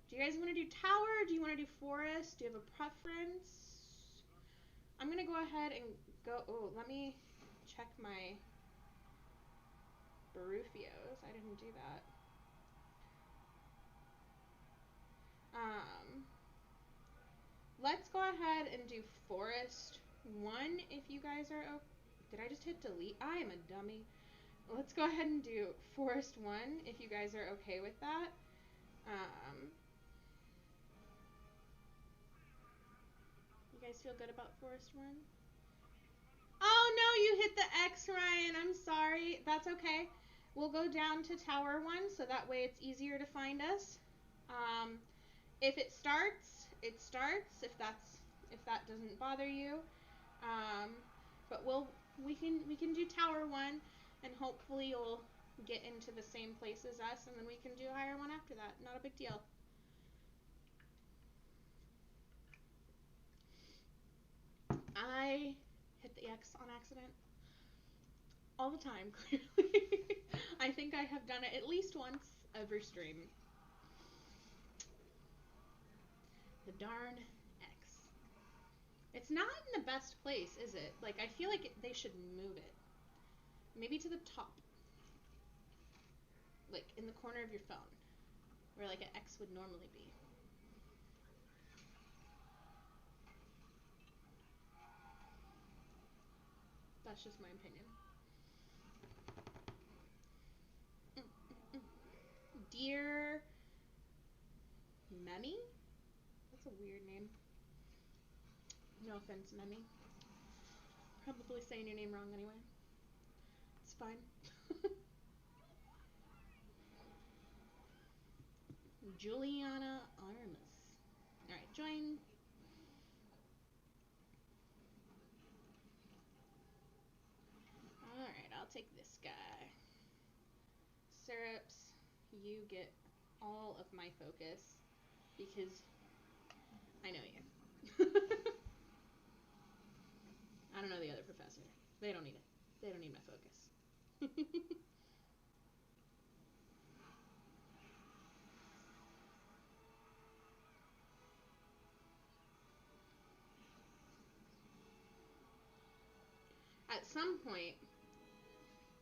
Do you guys want to do tower or do you want to do forest? Do you have a preference? I'm going to go ahead and go. Oh, let me check my Barufios. I didn't do that. Um, let's go ahead and do Forest 1 if you guys are okay. Did I just hit delete? I am a dummy. Let's go ahead and do Forest 1 if you guys are okay with that. You guys feel good about Forest 1? Oh no, you hit the X, Ryan. I'm sorry. That's okay. We'll go down to Tower 1 so that way it's easier to find us. Um, if it starts, it starts. If that doesn't bother you, um, but we can do Tower 1, and hopefully you'll get into the same place as us, and then we can do higher 1 after that. Not a big deal. I hit the X on accident all the time. Clearly, I think I have done it at least once every stream. The darn X. It's not in the best place, is it? Like, I feel like they should move it. Maybe to the top. Like, in the corner of your phone. Where, like, an X would normally be. That's just my opinion. Dear Memmy? That's a weird name. No offense, Memmy. Probably saying your name wrong anyway. It's fine. Juliana Armas. Alright, join. Alright, I'll take this guy. Syrups, you get all of my focus because I know you. I don't know the other professor. They don't need it. They don't need my focus. At some point,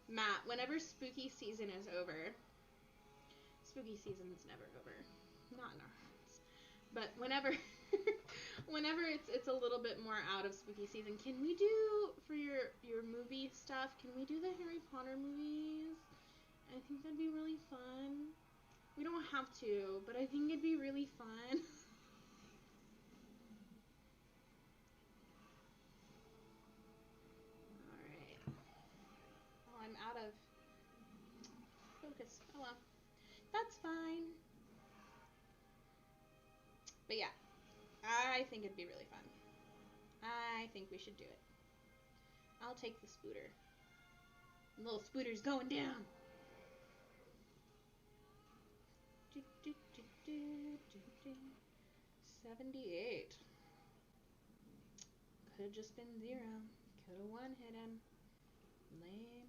Matt, whenever spooky season is over, spooky season's never over. Not in our hearts. But whenever it's a little bit more out of spooky season, can we do, for your movie stuff, can we do the Harry Potter movies? I think that'd be really fun. We don't have to, but I think it'd be really fun. Alright. Oh, I'm out of focus. Oh well. That's fine. But yeah, I think it'd be really fun. I think we should do it. I'll take the spooter. The little spooter's going down. 78. Could have just been 0. Could have one hit him. Lame.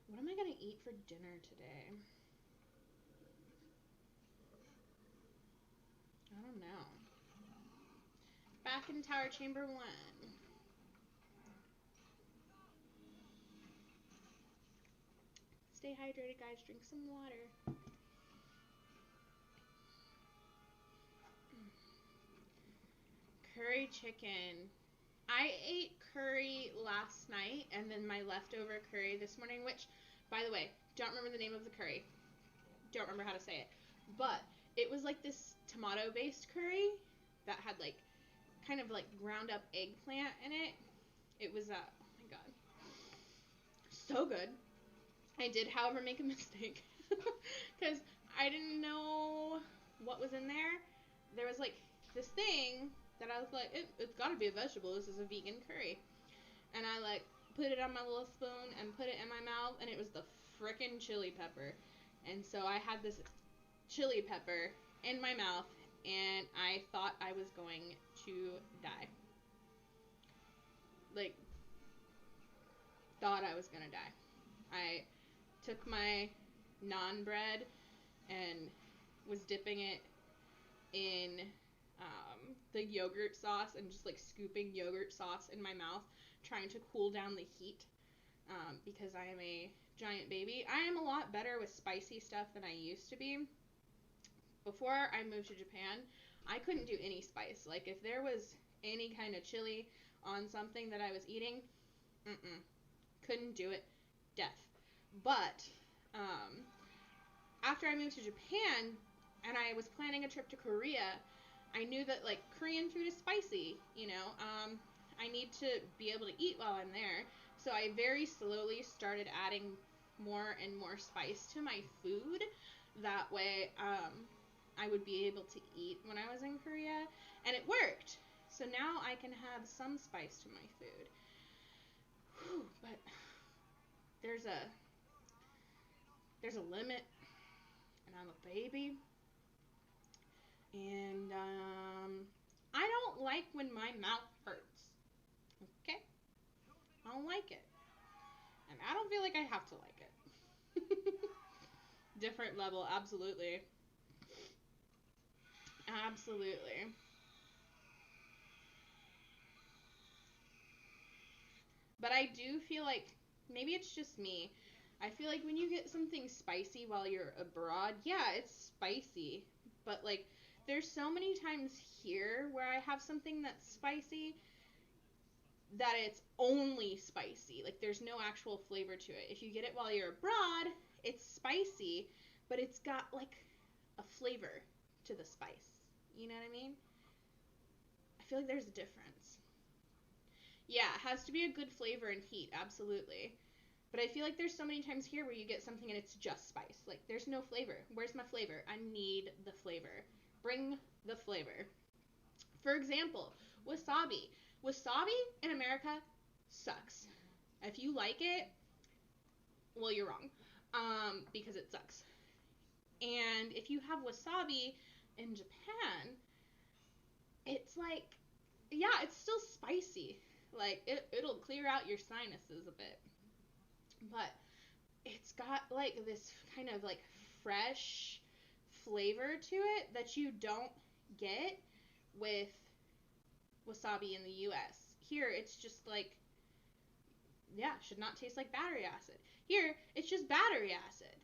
What am I gonna eat for dinner today? I don't know. Back in Tower Chamber 1. Stay hydrated, guys. Drink some water. Curry chicken. I ate curry last night and then my leftover curry this morning, which, by the way, don't remember the name of the curry. Don't remember how to say it. But it was like this tomato-based curry that had like kind of like ground up eggplant in it. It was, oh my god, so good. I did, however, make a mistake because I didn't know what was in there. There was like this thing that I was like, it's gotta be a vegetable. This is a vegan curry. And I like put it on my little spoon and put it in my mouth, and it was the frickin' chili pepper. And so I had this chili pepper in my mouth, and I thought I was going to die. Like, thought I was gonna die. I took my naan bread and was dipping it in the yogurt sauce and just like scooping yogurt sauce in my mouth, trying to cool down the heat because I am a giant baby. I am a lot better with spicy stuff than I used to be. Before I moved to Japan, I couldn't do any spice. Like, if there was any kind of chili on something that I was eating, couldn't do it. Death. But after I moved to Japan and I was planning a trip to Korea, I knew that like Korean food is spicy, you know. I need to be able to eat while I'm there. So I very slowly started adding more and more spice to my food. That way I would be able to eat when I was in Korea, and it worked. So now I can have some spice to my food. Whew, but there's a limit, and I'm a baby. And I don't like when my mouth hurts. Okay? I don't like it. And I don't feel like I have to like it. different level, absolutely. Absolutely. But I do feel like, maybe it's just me, I feel like when you get something spicy while you're abroad, yeah, it's spicy. But like, there's so many times here where I have something that's spicy that it's only spicy. Like, there's no actual flavor to it. If you get it while you're abroad, it's spicy, but it's got like a flavor to the spice. You know what I mean? I feel like there's a difference. Yeah, it has to be a good flavor and heat, absolutely. But I feel like there's so many times here where you get something and it's just spice. Like, there's no flavor. Where's my flavor? I need the flavor. Bring the flavor. For example, wasabi. Wasabi in America sucks. If you like it, well, you're wrong. Because it sucks. And if you have wasabi in Japan, it's like, yeah, it's still spicy. Like, it'll clear out your sinuses a bit. But it's got like this kind of like fresh flavor to it that you don't get with wasabi in the US. Here, it's just like, yeah, should not taste like battery acid. Here, it's just battery acid.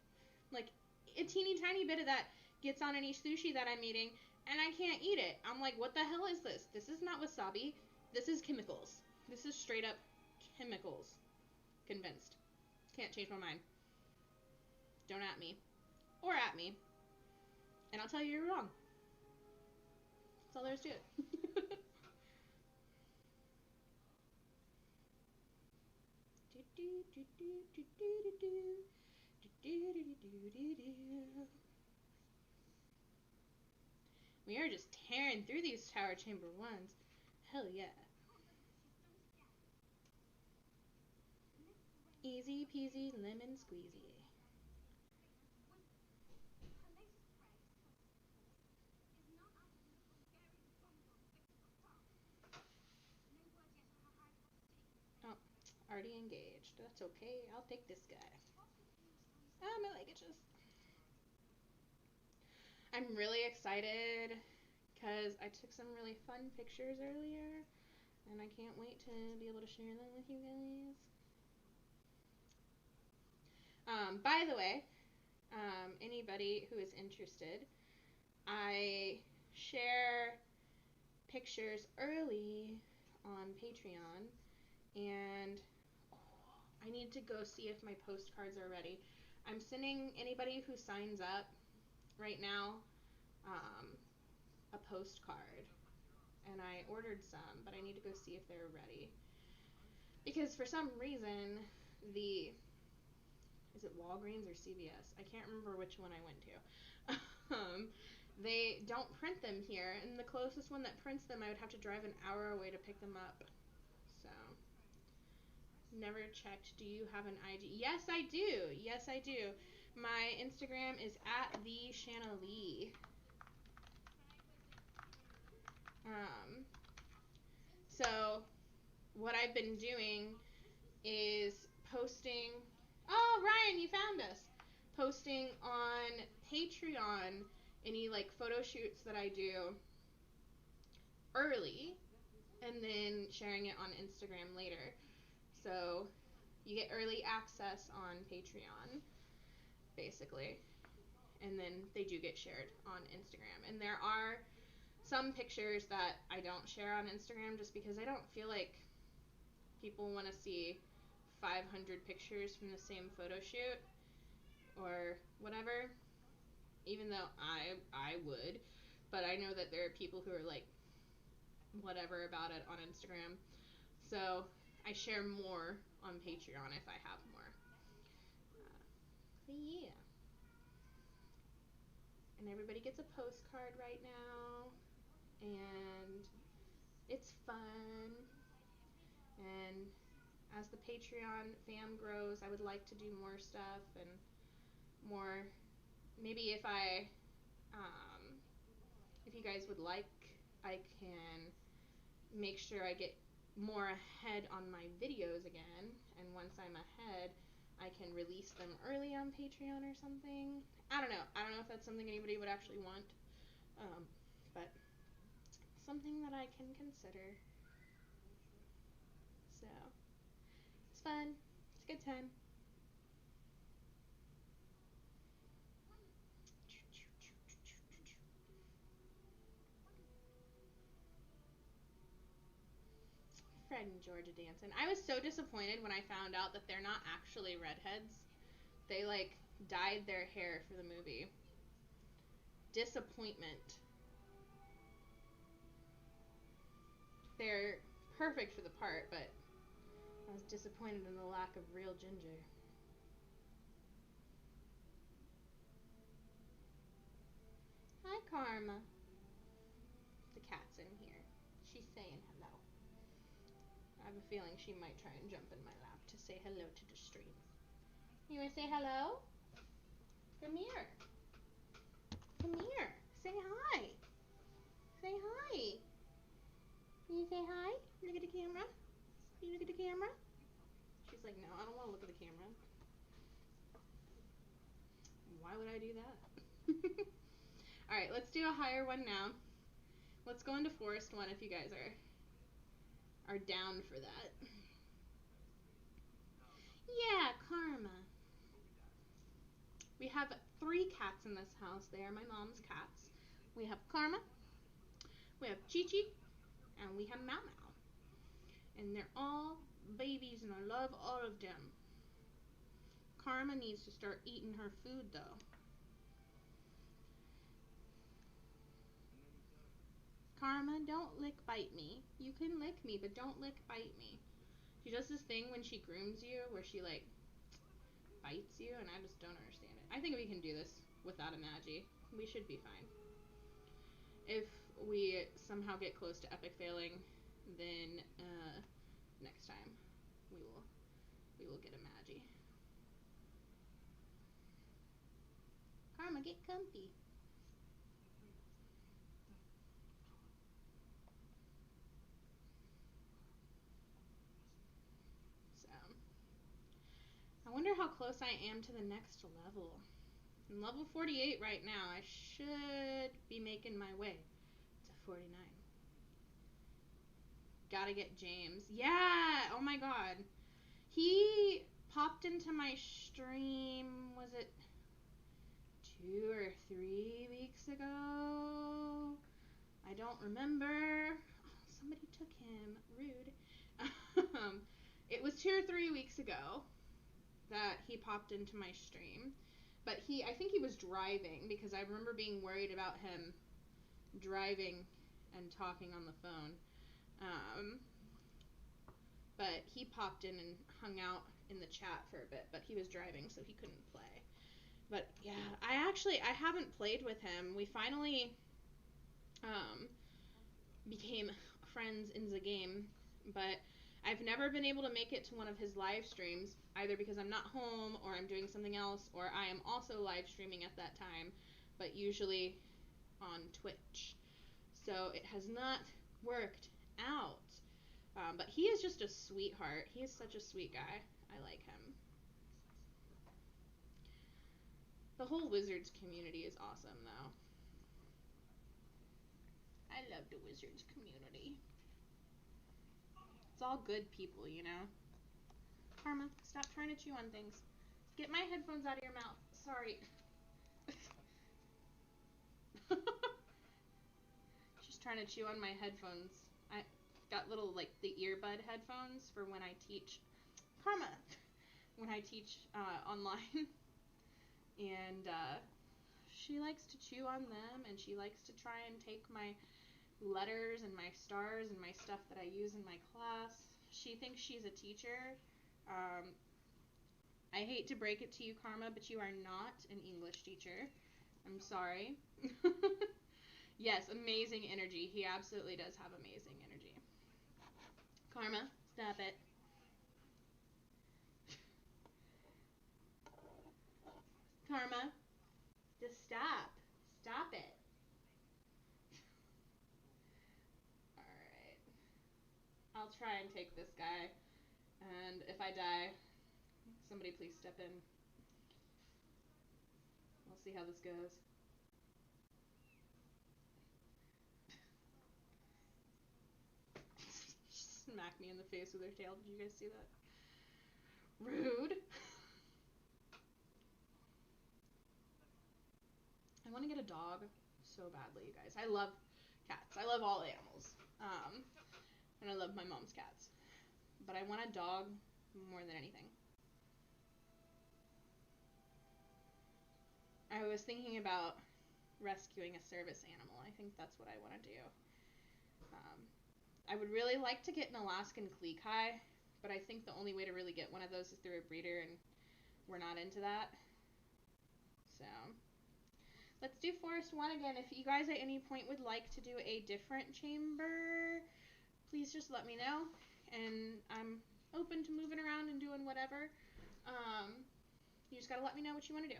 Like, a teeny tiny bit of that gets on any sushi that I'm eating, and I can't eat it. I'm like, what the hell is this? This is not wasabi. This is chemicals. This is straight up chemicals. Convinced. Can't change my mind. Don't at me. Or at me. And I'll tell you you're wrong. That's all there is to it. We are just tearing through these tower chamber ones. Hell yeah. Easy peasy lemon squeezy. Oh, already engaged. That's okay. I'll take this guy. Ah, my leg itches. I'm really excited because I took some really fun pictures earlier, and I can't wait to be able to share them with you guys. By the way, anybody who is interested, I share pictures early on Patreon, and I need to go see if my postcards are ready. I'm sending anybody who signs up right now um, a postcard, and I ordered some, but I need to go see if they're ready. Because for some reason, is it Walgreens or CVS? I can't remember which one I went to. They don't print them here, and the closest one that prints them, I would have to drive an hour away to pick them up. So, never checked. Do you have an IG? Yes, I do. Yes, I do. My Instagram is at the Shanna Lee. So, what I've been doing is posting. Oh, Ryan, you found us. Posting on Patreon any like photo shoots that I do early, and then sharing it on Instagram later. So you get early access on Patreon, basically, and then they do get shared on Instagram. And there are some pictures that I don't share on Instagram just because I don't feel like people want to see 500 pictures from the same photo shoot or whatever, even though I would, but I know that there are people who are like whatever about it on Instagram. So I share more on Patreon if I have more. Yeah. And everybody gets a postcard right now, and it's fun. And as the Patreon fam grows, I would like to do more stuff and more. Maybe if you guys would like, I can make sure I get more ahead on my videos again. And once I'm ahead, I can release them early on Patreon or something. I don't know. I don't know if that's something anybody would actually want. But something that I can consider. So, it's fun. It's a good time. Fred and Georgia dancing. I was so disappointed when I found out that they're not actually redheads. They, like, dyed their hair for the movie. Disappointment. They're perfect for the part, but I was disappointed in the lack of real ginger. Hi, Karma. The cat's in here. She's saying hello. I have a feeling she might try and jump in my lap to say hello to the stream. You want to say hello? Come here. Come here. Say hi. Say hi. Can you say hi? Look at the camera. Can you look at the camera? She's like, no, I don't want to look at the camera. Why would I do that? Alright, let's do a higher one now. Let's go into forest one if you guys are down for that. Yeah, Karma. We have 3 cats in this house. They are my mom's cats. We have Karma, we have Chi-Chi, and we have Mau-Mau. And they're all babies, and I love all of them. Karma needs to start eating her food, though. Karma, don't lick bite me. You can lick me, but don't lick bite me. She does this thing when she grooms you where she, like, bites you, and I just don't understand it. I think we can do this without a Magi. We should be fine. If we somehow get close to epic failing, then next time we will get a Magi. Karma, get comfy. So, I wonder how close I am to the next level. I'm level 48 right now. I should be making my way to 49. Gotta get James. Yeah! Oh my god. He popped into my stream, was it 2 or 3 weeks ago? I don't remember. Oh, somebody took him. Rude. It was 2 or 3 weeks ago that he popped into my stream. But I think he was driving, because I remember being worried about him driving and talking on the phone. But he popped in and hung out in the chat for a bit, but he was driving, so he couldn't play. But yeah, I haven't played with him. We finally became friends in the game, but I've never been able to make it to one of his live streams, either because I'm not home or I'm doing something else, or I am also live streaming at that time, but usually on Twitch. So it has not worked out. But he is just a sweetheart. He is such a sweet guy. I like him. The whole Wizards community is awesome, though. I love the Wizards community. It's all good people, you know? Karma, stop trying to chew on things. Get my headphones out of your mouth. Sorry. She's trying to chew on my headphones. I got little, like, the earbud headphones for when I teach. Karma! When I teach online. And she likes to chew on them, and she likes to try and take my letters and my stars and my stuff that I use in my class. She thinks she's a teacher. I hate to break it to you, Karma, but you are not an English teacher. I'm sorry. Yes, amazing energy. He absolutely does have amazing energy. Karma, stop it. Karma, just stop. Stop it. Alright. I'll try and take this guy. And if I die, Somebody please step in. We'll see how this goes. Smack me in the face with her tail. Did you guys see that? Rude. I want to get a dog so badly, you guys. I love cats. I love all animals. And I love my mom's cats. But I want a dog more than anything. I was thinking about rescuing a service animal. I think that's what I want to do. I would really like to get an Alaskan Kleekai, but I think the only way to really get one of those is through a breeder, and we're not into that. So, let's do Forest 1 again. If you guys at any point would like to do a different chamber, please just let me know. And I'm open to moving around and doing whatever. You just gotta let me know what you want to do.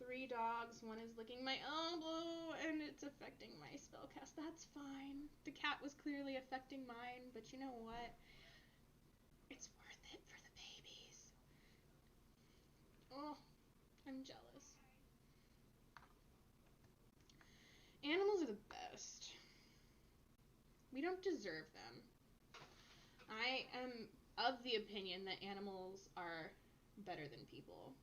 3 dogs. One is licking my elbow, and it's affecting my spellcast. That's fine. The cat was clearly affecting mine, but you know what? It's worth it for the babies. Oh, I'm jealous. Animals are the best. We don't deserve them. I am of the opinion that animals are better than people.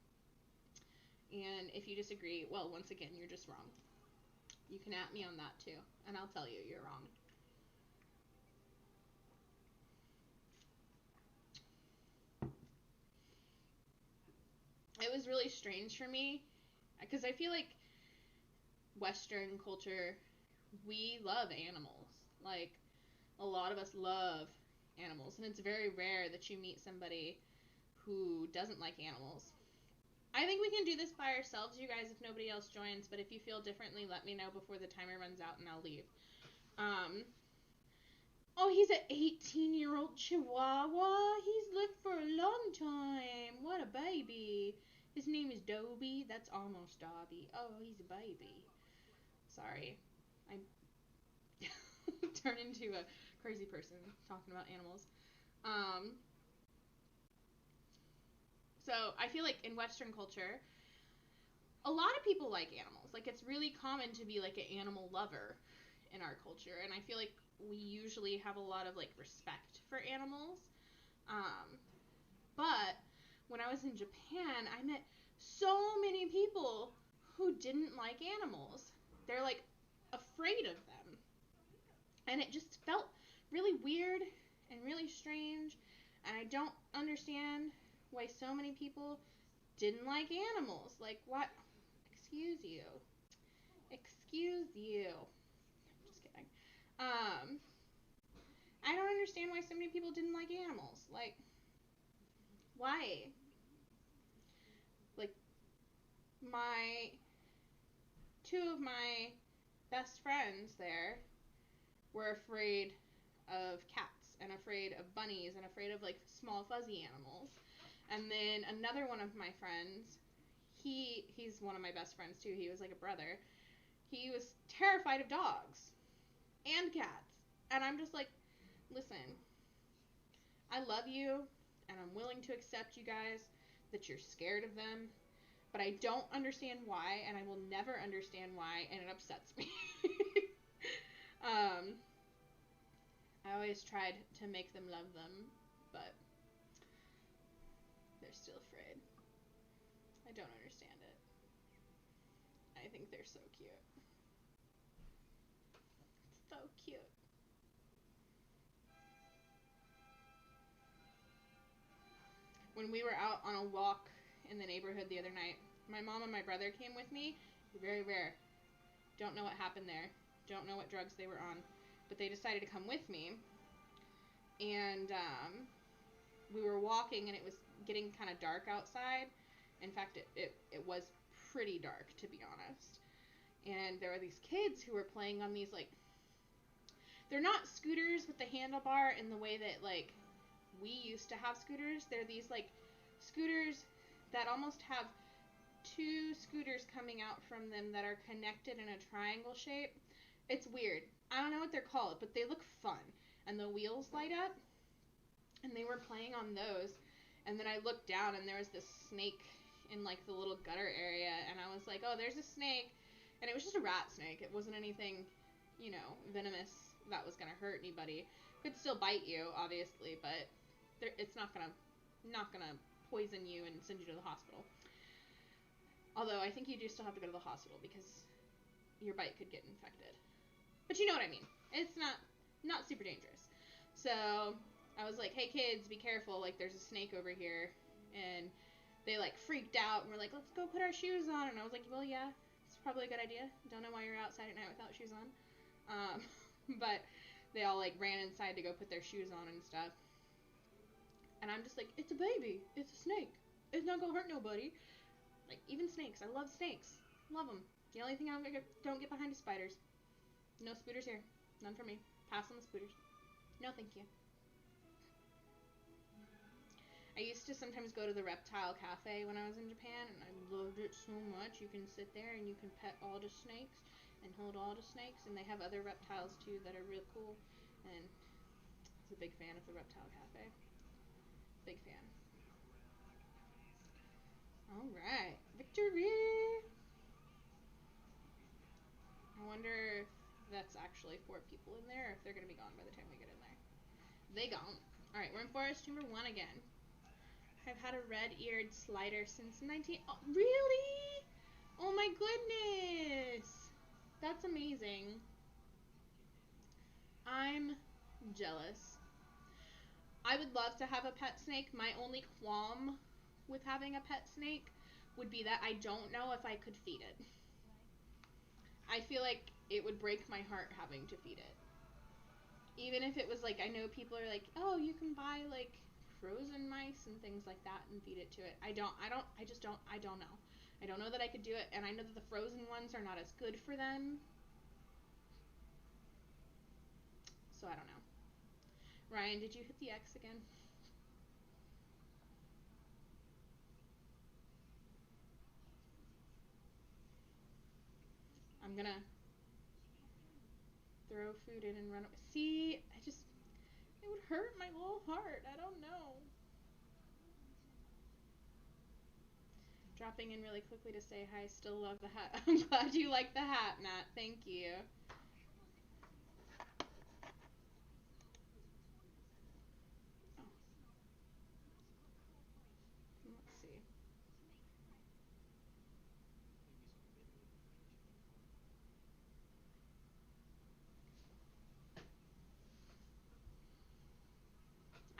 And if you disagree, well, once again, you're just wrong. You can at me on that too, and I'll tell you you're wrong. It was really strange for me, because I feel like Western culture, we love animals. Like, a lot of us love animals, and it's very rare that you meet somebody who doesn't like animals. I think we can do this by ourselves, you guys, if nobody else joins, but if you feel differently, let me know before the timer runs out and I'll leave. Oh, he's an 18-year-old Chihuahua. He's lived for a long time. What a baby. His name is Dobie. That's almost Dobby. Oh, he's a baby. Sorry. I turned into a crazy person talking about animals. So I feel like in Western culture, a lot of people like animals. Like, it's really common to be like an animal lover in our culture, and I feel like we usually have a lot of like respect for animals. But when I was in Japan, I met so many people who didn't like animals. They're like afraid of them, and it just felt really weird and really strange, and I don't understand why so many people didn't like animals. Like, what? Excuse you. Excuse you. Just kidding. I don't understand why so many people didn't like animals. Like, why? Like, two of my best friends there were afraid of cats and afraid of bunnies and afraid of like small fuzzy animals. And then another one of my friends, he's one of my best friends too. He was like a brother. He was terrified of dogs and cats. And I'm just like, listen, I love you and I'm willing to accept you guys that you're scared of them, but I don't understand why, and I will never understand why, and it upsets me. I always tried to make them love them, but they're still afraid. I don't understand it. I think they're so cute. So cute. When we were out on a walk in the neighborhood the other night, my mom and my brother came with me. Very rare. Don't know what happened there. Don't know what drugs they were on. But they decided to come with me. And we were walking, and it was getting kind of dark outside. In fact, it was pretty dark, to be honest. And there were these kids who were playing on these, like, they're not scooters with the handlebar in the way that, like, we used to have scooters. They're these, like, scooters that almost have two scooters coming out from them that are connected in a triangle shape. It's weird. I don't know what they're called, but they look fun. And the wheels light up. And they were playing on those. And then I looked down and there was this snake in like the little gutter area, and I was like, oh, there's a snake. And it was just a rat snake. It wasn't anything, you know, venomous that was gonna hurt anybody. Could still bite you, obviously, but it's not gonna poison you and send you to the hospital. Although I think you do still have to go to the hospital because your bite could get infected. But you know what I mean. It's not super dangerous. So I was like, hey kids, be careful. Like there's a snake over here. And they like freaked out and were like, let's go put our shoes on. And I was like, well, yeah, it's probably a good idea. Don't know why you're outside at night without shoes on. But they all like ran inside to go put their shoes on and stuff. And I'm just like, it's a baby. It's a snake. It's not gonna hurt nobody. Like, even snakes. I love snakes. Love them. The only thing I don't get behind is spiders. No spooters here. None for me. Pass on the spooters. No, thank you. I used to sometimes go to the reptile cafe when I was in Japan, and I loved it so much. You can sit there and you can pet all the snakes and hold all the snakes, and they have other reptiles too that are real cool. And I was a big fan of the reptile cafe. Big fan. Alright. Victory! I wonder if that's actually 4 people in there, or if they're going to be gone by the time we get in there. They gone. Alright, we're in Forest Chamber 1 again. I've had a red-eared slider since 19... Oh, really? Oh my goodness! That's amazing. I'm jealous. I would love to have a pet snake. My only qualm with having a pet snake would be that I don't know if I could feed it. I feel like it would break my heart having to feed it. Even if it was like, I know people are like, oh, you can buy like frozen mice and things like that and feed it to it. I don't know. I don't know that I could do it, and I know that the frozen ones are not as good for them. So I don't know. Ryan, did you hit the X again? I'm gonna throw food in and run away. See, it would hurt my little heart. I don't know. Dropping in really quickly to say hi. Still love the hat. I'm glad you like the hat, Matt. Thank you. Oh. Let's see.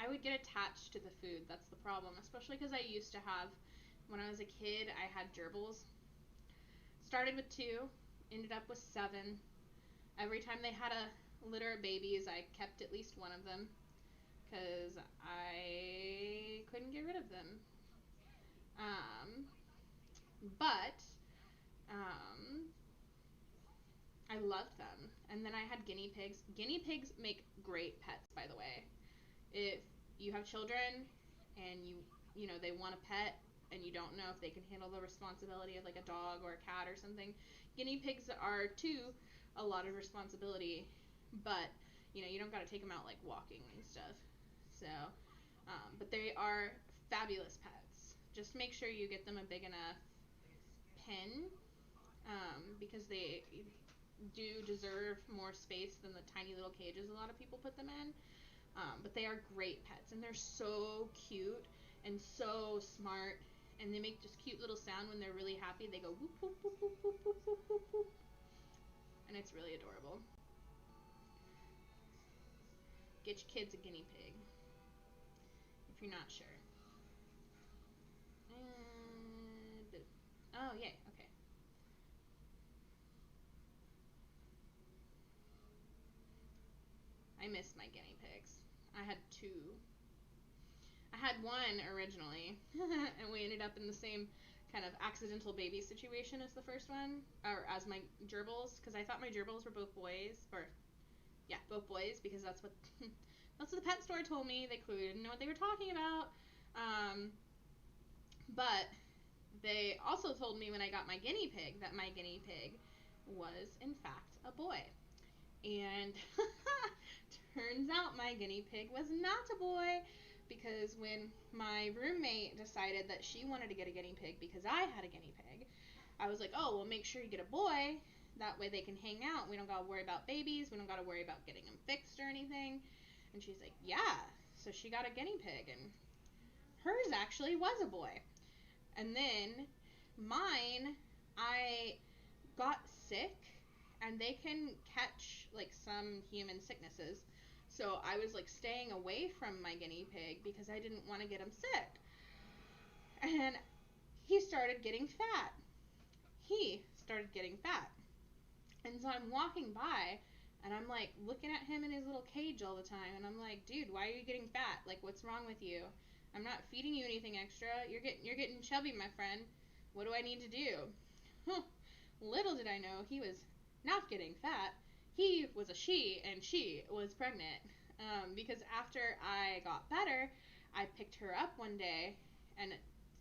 I would get attached to the food. That's the problem. Especially because I used to have, when I was a kid, I had gerbils. Started with 2, ended up with 7. Every time they had a litter of babies, I kept at least one of them because I couldn't get rid of them. But I loved them. And then I had guinea pigs. Guinea pigs make great pets, by the way. If you have children and you know they want a pet and you don't know if they can handle the responsibility of like a dog or a cat or something, guinea pigs are too a lot of responsibility, but you know you don't got to take them out like walking and stuff. So, but they are fabulous pets. Just make sure you get them a big enough pen, because they do deserve more space than the tiny little cages a lot of people put them in. But they are great pets, and they're so cute and so smart, and they make just cute little sound when they're really happy. They go whoop, whoop, whoop, whoop, whoop, whoop, whoop, whoop, whoop. And it's really adorable. Get your kids a guinea pig, if you're not sure. And, oh, yay, okay. I miss my guinea pigs. I had 2. I had 1 originally, and we ended up in the same kind of accidental baby situation as the first one, or as my gerbils, because I thought my gerbils were both boys, or yeah, both boys, because that's what that's what the pet store told me. They clearly didn't know what they were talking about. But they also told me when I got my guinea pig that my guinea pig was in fact a boy. And turns out my guinea pig was not a boy, because when my roommate decided that she wanted to get a guinea pig because I had a guinea pig, I was like, oh, well, make sure you get a boy. That way they can hang out. We don't got to worry about babies. We don't got to worry about getting them fixed or anything. And she's like, yeah. So she got a guinea pig, and hers actually was a boy. And then mine, I got sick, and they can catch like some human sicknesses. So I was like staying away from my guinea pig because I didn't want to get him sick. And he started getting fat. He started getting fat. And so I'm walking by, and I'm like looking at him in his little cage all the time, and I'm like, dude, why are you getting fat? Like, what's wrong with you? I'm not feeding you anything extra. You're getting chubby, my friend. What do I need to do? Little did I know he was not getting fat. He was a she, and she was pregnant. Because after I got better, I picked her up one day and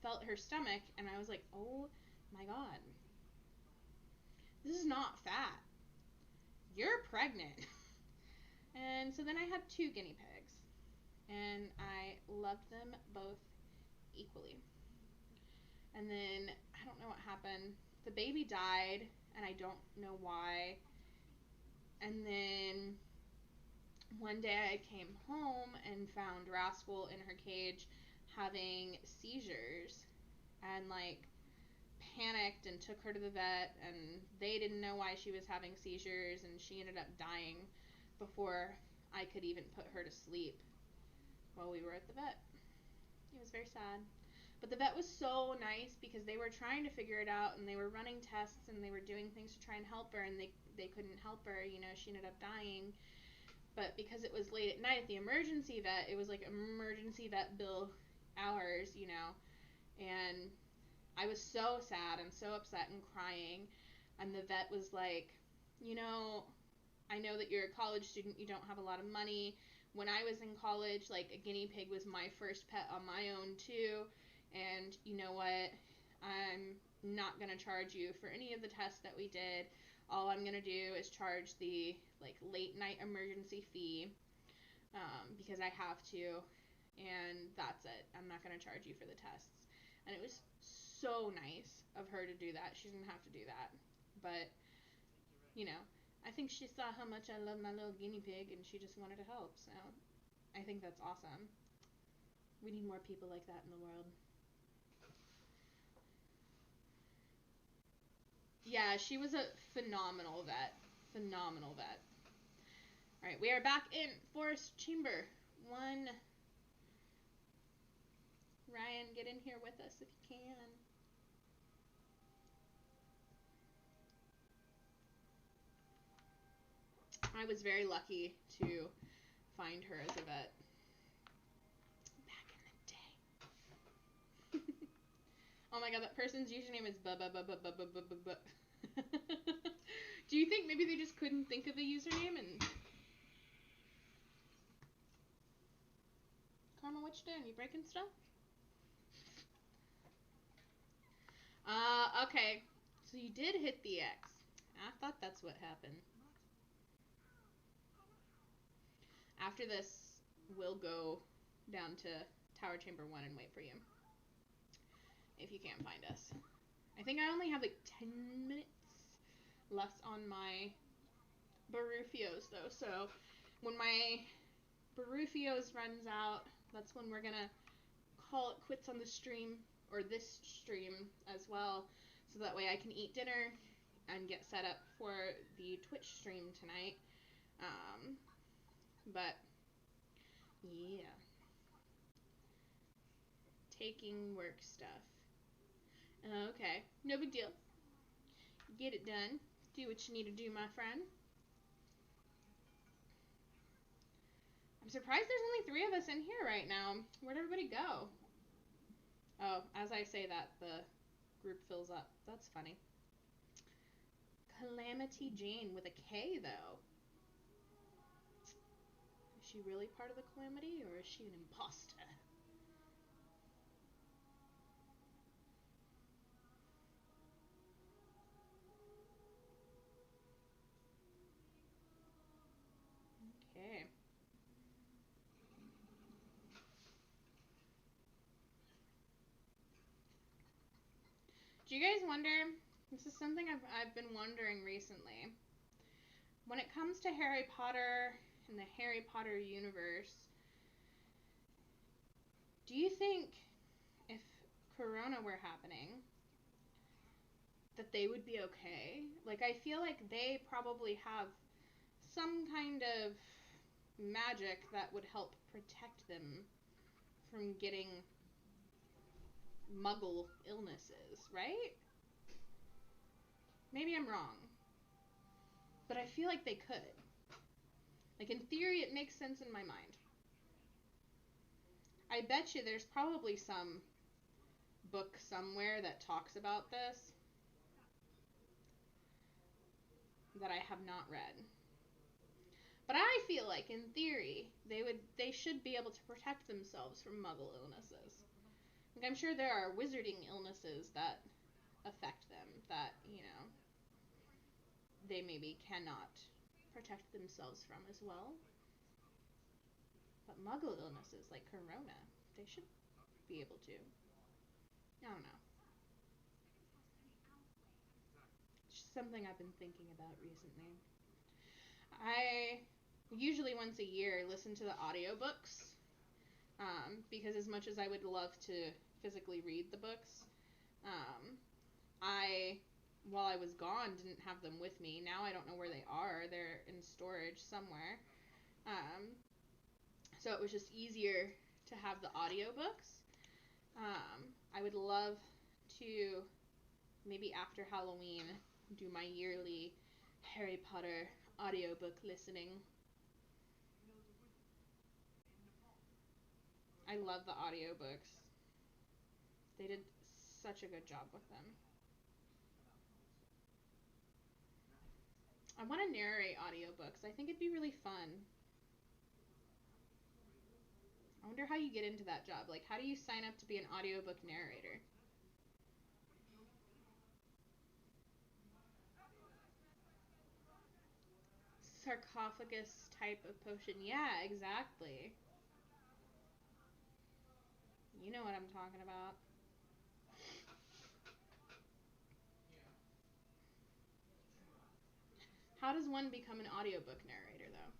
felt her stomach, and I was like, oh my god, this is not fat. You're pregnant. And so then I had 2 guinea pigs, and I loved them both equally. And then I don't know what happened. The baby died, and I don't know why. And then one day I came home and found Rascal in her cage having seizures, and like panicked and took her to the vet, and they didn't know why she was having seizures, and she ended up dying before I could even put her to sleep while we were at the vet. It was very sad. But the vet was so nice because they were trying to figure it out, and they were running tests, and they were doing things to try and help her, and they couldn't help her. You know, she ended up dying. But because it was late at night at the emergency vet, it was like emergency vet bill hours, you know. And I was so sad and so upset and crying. And the vet was like, you know, I know that you're a college student, you don't have a lot of money. When I was in college, like, a guinea pig was my first pet on my own too. And you know what? I'm not going to charge you for any of the tests that we did. All I'm going to do is charge the, like, late night emergency fee, because I have to. And that's it. I'm not going to charge you for the tests. And it was so nice of her to do that. She didn't have to do that. But, you know, I think she saw how much I love my little guinea pig, and she just wanted to help. So I think that's awesome. We need more people like that in the world. Yeah, she was a phenomenal vet. Phenomenal vet. All right, we are back in Forest Chamber 1. Ryan, get in here with us if you can. I was very lucky to find her as a vet back in the day. Oh my god, that person's username is bu. Do you think maybe they just couldn't think of a username and... Karma, what you doing? You breaking stuff? Okay. So you did hit the X. I thought that's what happened. After this, we'll go down to Tower Chamber 1 and wait for you. If you can't find us. I think I only have like 10 minutes left on my Barufios though. So when my Barufios runs out, that's when we're gonna call it quits on the stream, or this stream as well. So that way I can eat dinner and get set up for the Twitch stream tonight. But yeah, taking work stuff. Okay, no big deal. Get it done. Do what you need to do, my friend. I'm surprised there's only 3 of us in here right now. Where'd everybody go? Oh, as I say that, the group fills up. That's funny. Calamity Jane with a K, though. Is she really part of the Calamity, or is she an imposter? Okay. Do you guys wonder? This is something I've been wondering recently. When it comes to Harry Potter and the Harry Potter universe, do you think if Corona were happening, that they would be okay? Like, I feel like they probably have some kind of magic that would help protect them from getting muggle illnesses, right? Maybe I'm wrong, but I feel like they could. Like, in theory, it makes sense in my mind. I bet you there's probably some book somewhere that talks about this that I have not read. But I feel like, in theory, they should be able to protect themselves from muggle illnesses. Like, I'm sure there are wizarding illnesses that affect them that, they maybe cannot protect themselves from as well. But muggle illnesses like corona, they should be able to. I don't know. It's just something I've been thinking about recently. I usually once a year listen to the audiobooks because as much as I would love to physically read the books, I, while I was gone, didn't have them with me. Now I don't know where they are. They're in storage somewhere. So it was just easier to have the audiobooks. I would love to, maybe after Halloween, do my yearly Harry Potter audiobook listening. I love the audiobooks. They did such a good job with them. I want to narrate audiobooks. I think it'd be really fun. I wonder how you get into that job. Like, how do you sign up to be an audiobook narrator? Sarcophagus type of potion. Yeah, exactly. You know what I'm talking about. How does one become an audiobook narrator, though?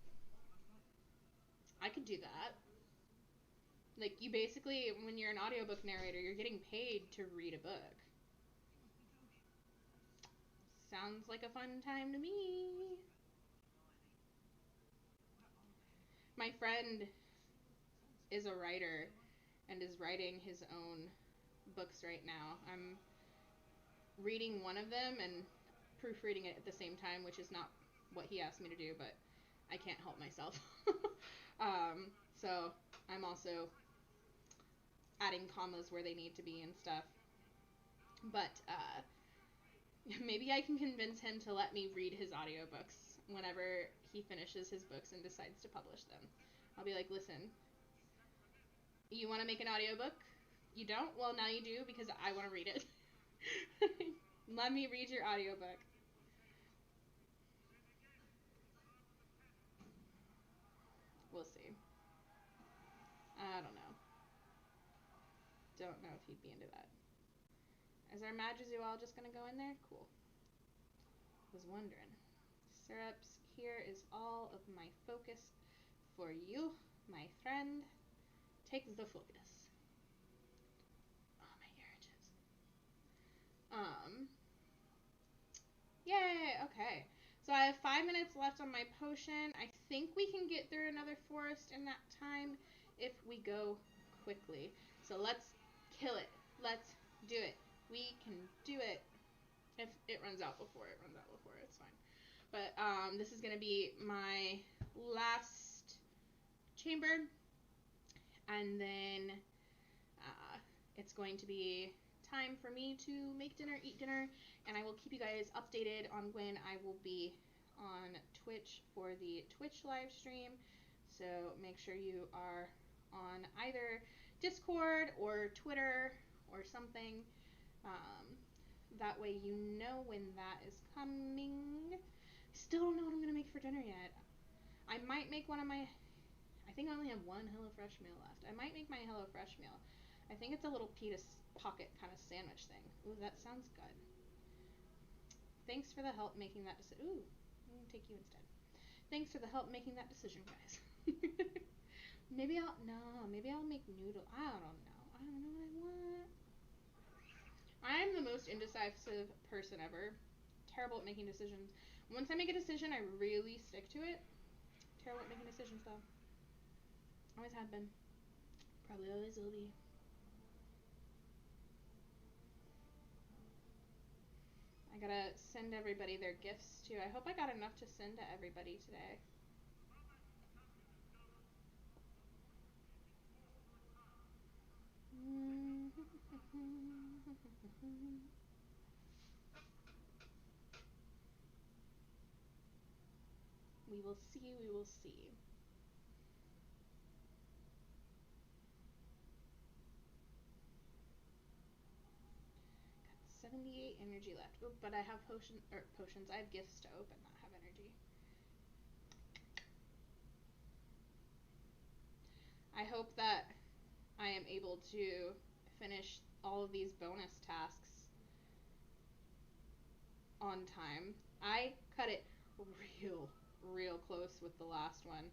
I could do that. Like, you basically, when you're an audiobook narrator, you're getting paid to read a book. Sounds like a fun time to me. My friend is a writer and is writing his own books right now. I'm reading one of them and proofreading it at the same time, which is not what he asked me to do, but I can't help myself. So I'm also adding commas where they need to be and stuff. But maybe I can convince him to let me read his audiobooks whenever he finishes his books and decides to publish them. I'll be like, listen, you want to make an audiobook? You don't? Well, now you do because I want to read it. Let me read your audiobook. We'll see. I don't know. Don't know if he'd be into that. Is our Madrizu all just gonna go in there? Cool. Was wondering. Syrups, here is all of my focus for you, my friend. Take the focus. Oh, my hair itches. Yay, okay. So I have 5 minutes left on my potion. I think we can get through another forest in that time if we go quickly. So let's kill it. Let's do it. We can do it. If it runs out before, it runs out before. It's fine. But this is going to be my last chamber. And then it's going to be time for me to make dinner, eat dinner, and I will keep you guys updated on when I will be on Twitch for the Twitch live stream. So make sure you are on either Discord or Twitter or something. That way you know when that is coming. Still don't know what I'm going to make for dinner yet. I might make one of my... I think I only have one HelloFresh meal left. I might make my HelloFresh meal. I think it's a little pita pocket kind of sandwich thing. Ooh, that sounds good. Thanks for the help making that decision. Ooh, I'm gonna take you instead. Thanks for the help making that decision, guys. Maybe I'll make noodle. I don't know what I want. I'm the most indecisive person ever. Terrible at making decisions. Once I make a decision, I really stick to it. Terrible at making decisions, though. Always have been. Probably always will be. I gotta send everybody their gifts, too. I hope I got enough to send to everybody today. We will see, we will see. Got 78 energy left. Oh, but I have potions. I have gifts to open that have energy. I hope that I am able to finish all of these bonus tasks on time. I cut it real close with the last one.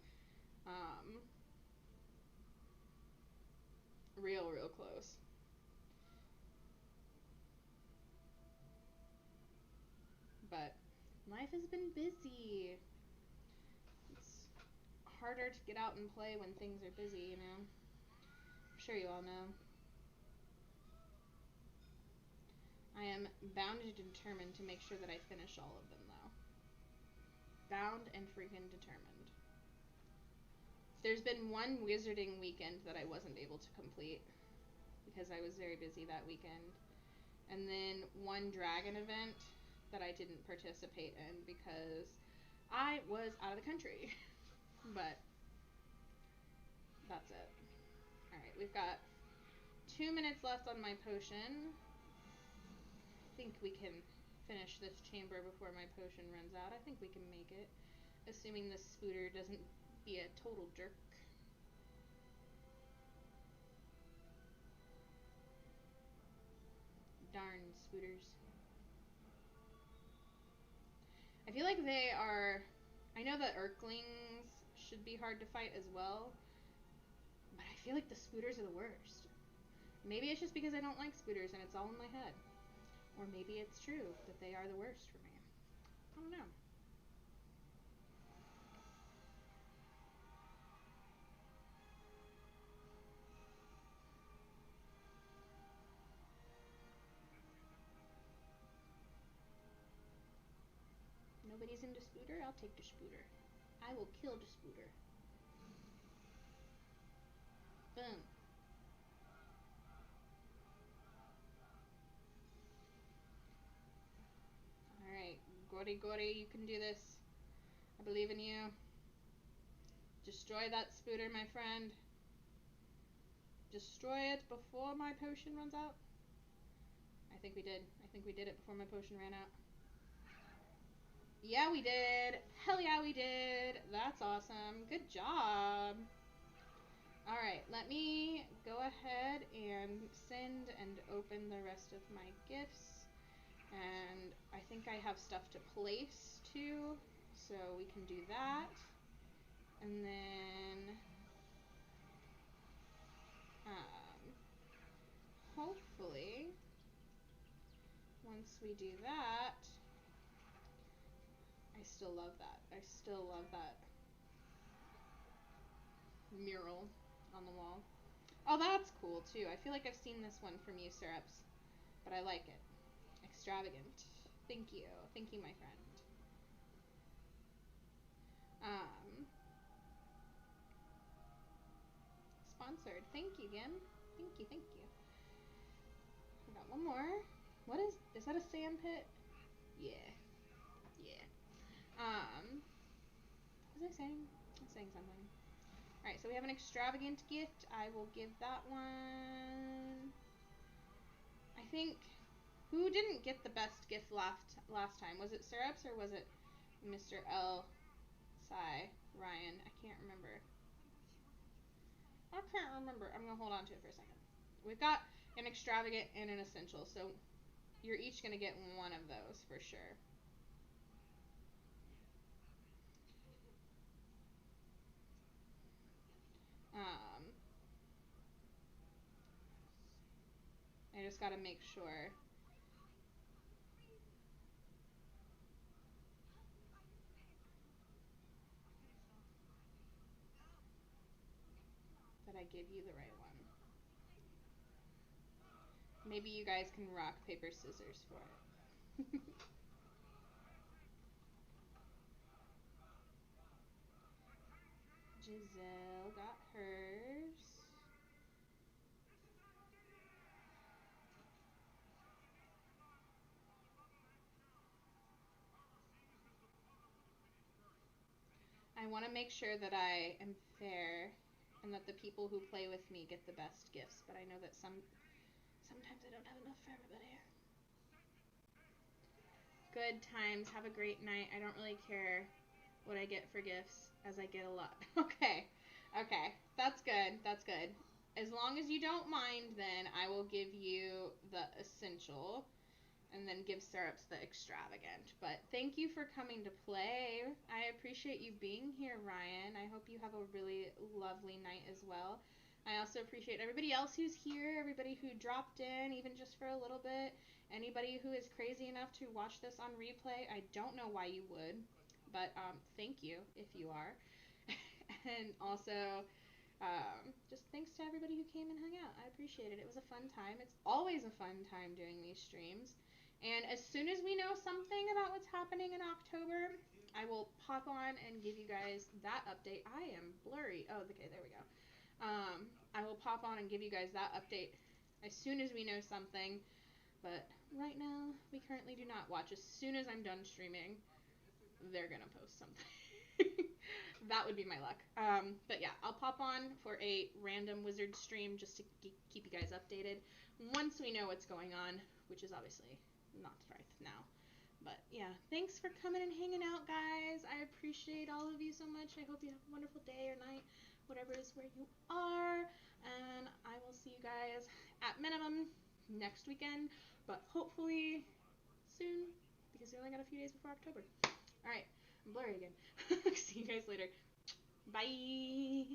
Real close. But life has been busy. It's harder to get out and play when things are busy, you know? I'm sure you all know. I am bound and determined to make sure that I finish all of them, though. Bound and freaking determined. There's been one wizarding weekend that I wasn't able to complete because I was very busy that weekend. And then one dragon event that I didn't participate in because I was out of the country. But that's it. Alright, we've got 2 minutes left on my potion. I think we can finish this chamber before my potion runs out. I think we can make it. Assuming this spooter doesn't be a total jerk. Darn spooters. I feel like they are... I know that Earthlings should be hard to fight as well, but I feel like the spooters are the worst. Maybe it's just because I don't like spooters and it's all in my head. Or maybe it's true that they are the worst for me. I don't know. Nobody's into spooter? I'll take the spooter. I will kill the spooter. Boom. Alright, Gori, you can do this. I believe in you. Destroy that spooter, my friend. Destroy it before my potion runs out. I think we did. I think we did it before my potion ran out. Yeah, we did. Hell yeah, we did. That's awesome. Good job. Alright, let me go ahead and send and open the rest of my gifts. And I think I have stuff to place too, so we can do that. And then hopefully once we do that, I still love that. I still love that mural on the wall. Oh, that's cool too. I feel like I've seen this one from you, Syrups, but I like it. Extravagant. Thank you. Thank you, my friend. Sponsored. Thank you again. Thank you, thank you. I got one more. What is that a sand pit? Yeah. Yeah. What was I saying? I was saying something. Alright, so we have an extravagant gift. I will give that one. I think, who didn't get the best gift last time? Was it Syrups or was it Mr. L. Psy Ryan? I can't remember. I can't remember. I'm gonna hold on to it for a second. We've got an extravagant and an essential, so you're each going to get one of those for sure. I just got to make sure. That I give you the right one. Maybe you guys can rock, paper, scissors for it. Giselle got hers. I want to make sure that I am fair and that the people who play with me get the best gifts, but I know that sometimes I don't have enough for everybody. Good times. Have a great night. I don't really care what I get for gifts, as I get a lot. Okay. Okay. That's good. That's good. As long as you don't mind, then I will give you the essential and then give syrups the extravagant. But thank you for coming to play. I appreciate you being here, Ryan. I hope you have a really lovely night as well. I also appreciate everybody else who's here, everybody who dropped in, even just for a little bit. Anybody who is crazy enough to watch this on replay, I don't know why you would, but thank you if you are. And also, just thanks to everybody who came and hung out. I appreciate it. It was a fun time. It's always a fun time doing these streams. And as soon as we know something about what's happening in October, I will pop on and give you guys that update. I am blurry. Oh, okay, there we go. I will pop on and give you guys that update as soon as we know something. But right now, we currently do not watch. As soon as I'm done streaming, they're going to post something. That would be my luck. But yeah, I'll pop on for a random wizard stream just to keep you guys updated once we know what's going on, which is obviously not right now. But yeah, thanks for coming and hanging out, guys. I appreciate all of you so much. I hope you have a wonderful day or night, whatever is where you are. And I will see you guys at minimum next weekend, but hopefully soon because we only got a few days before October. All right, I'm blurry again. See you guys later. Bye.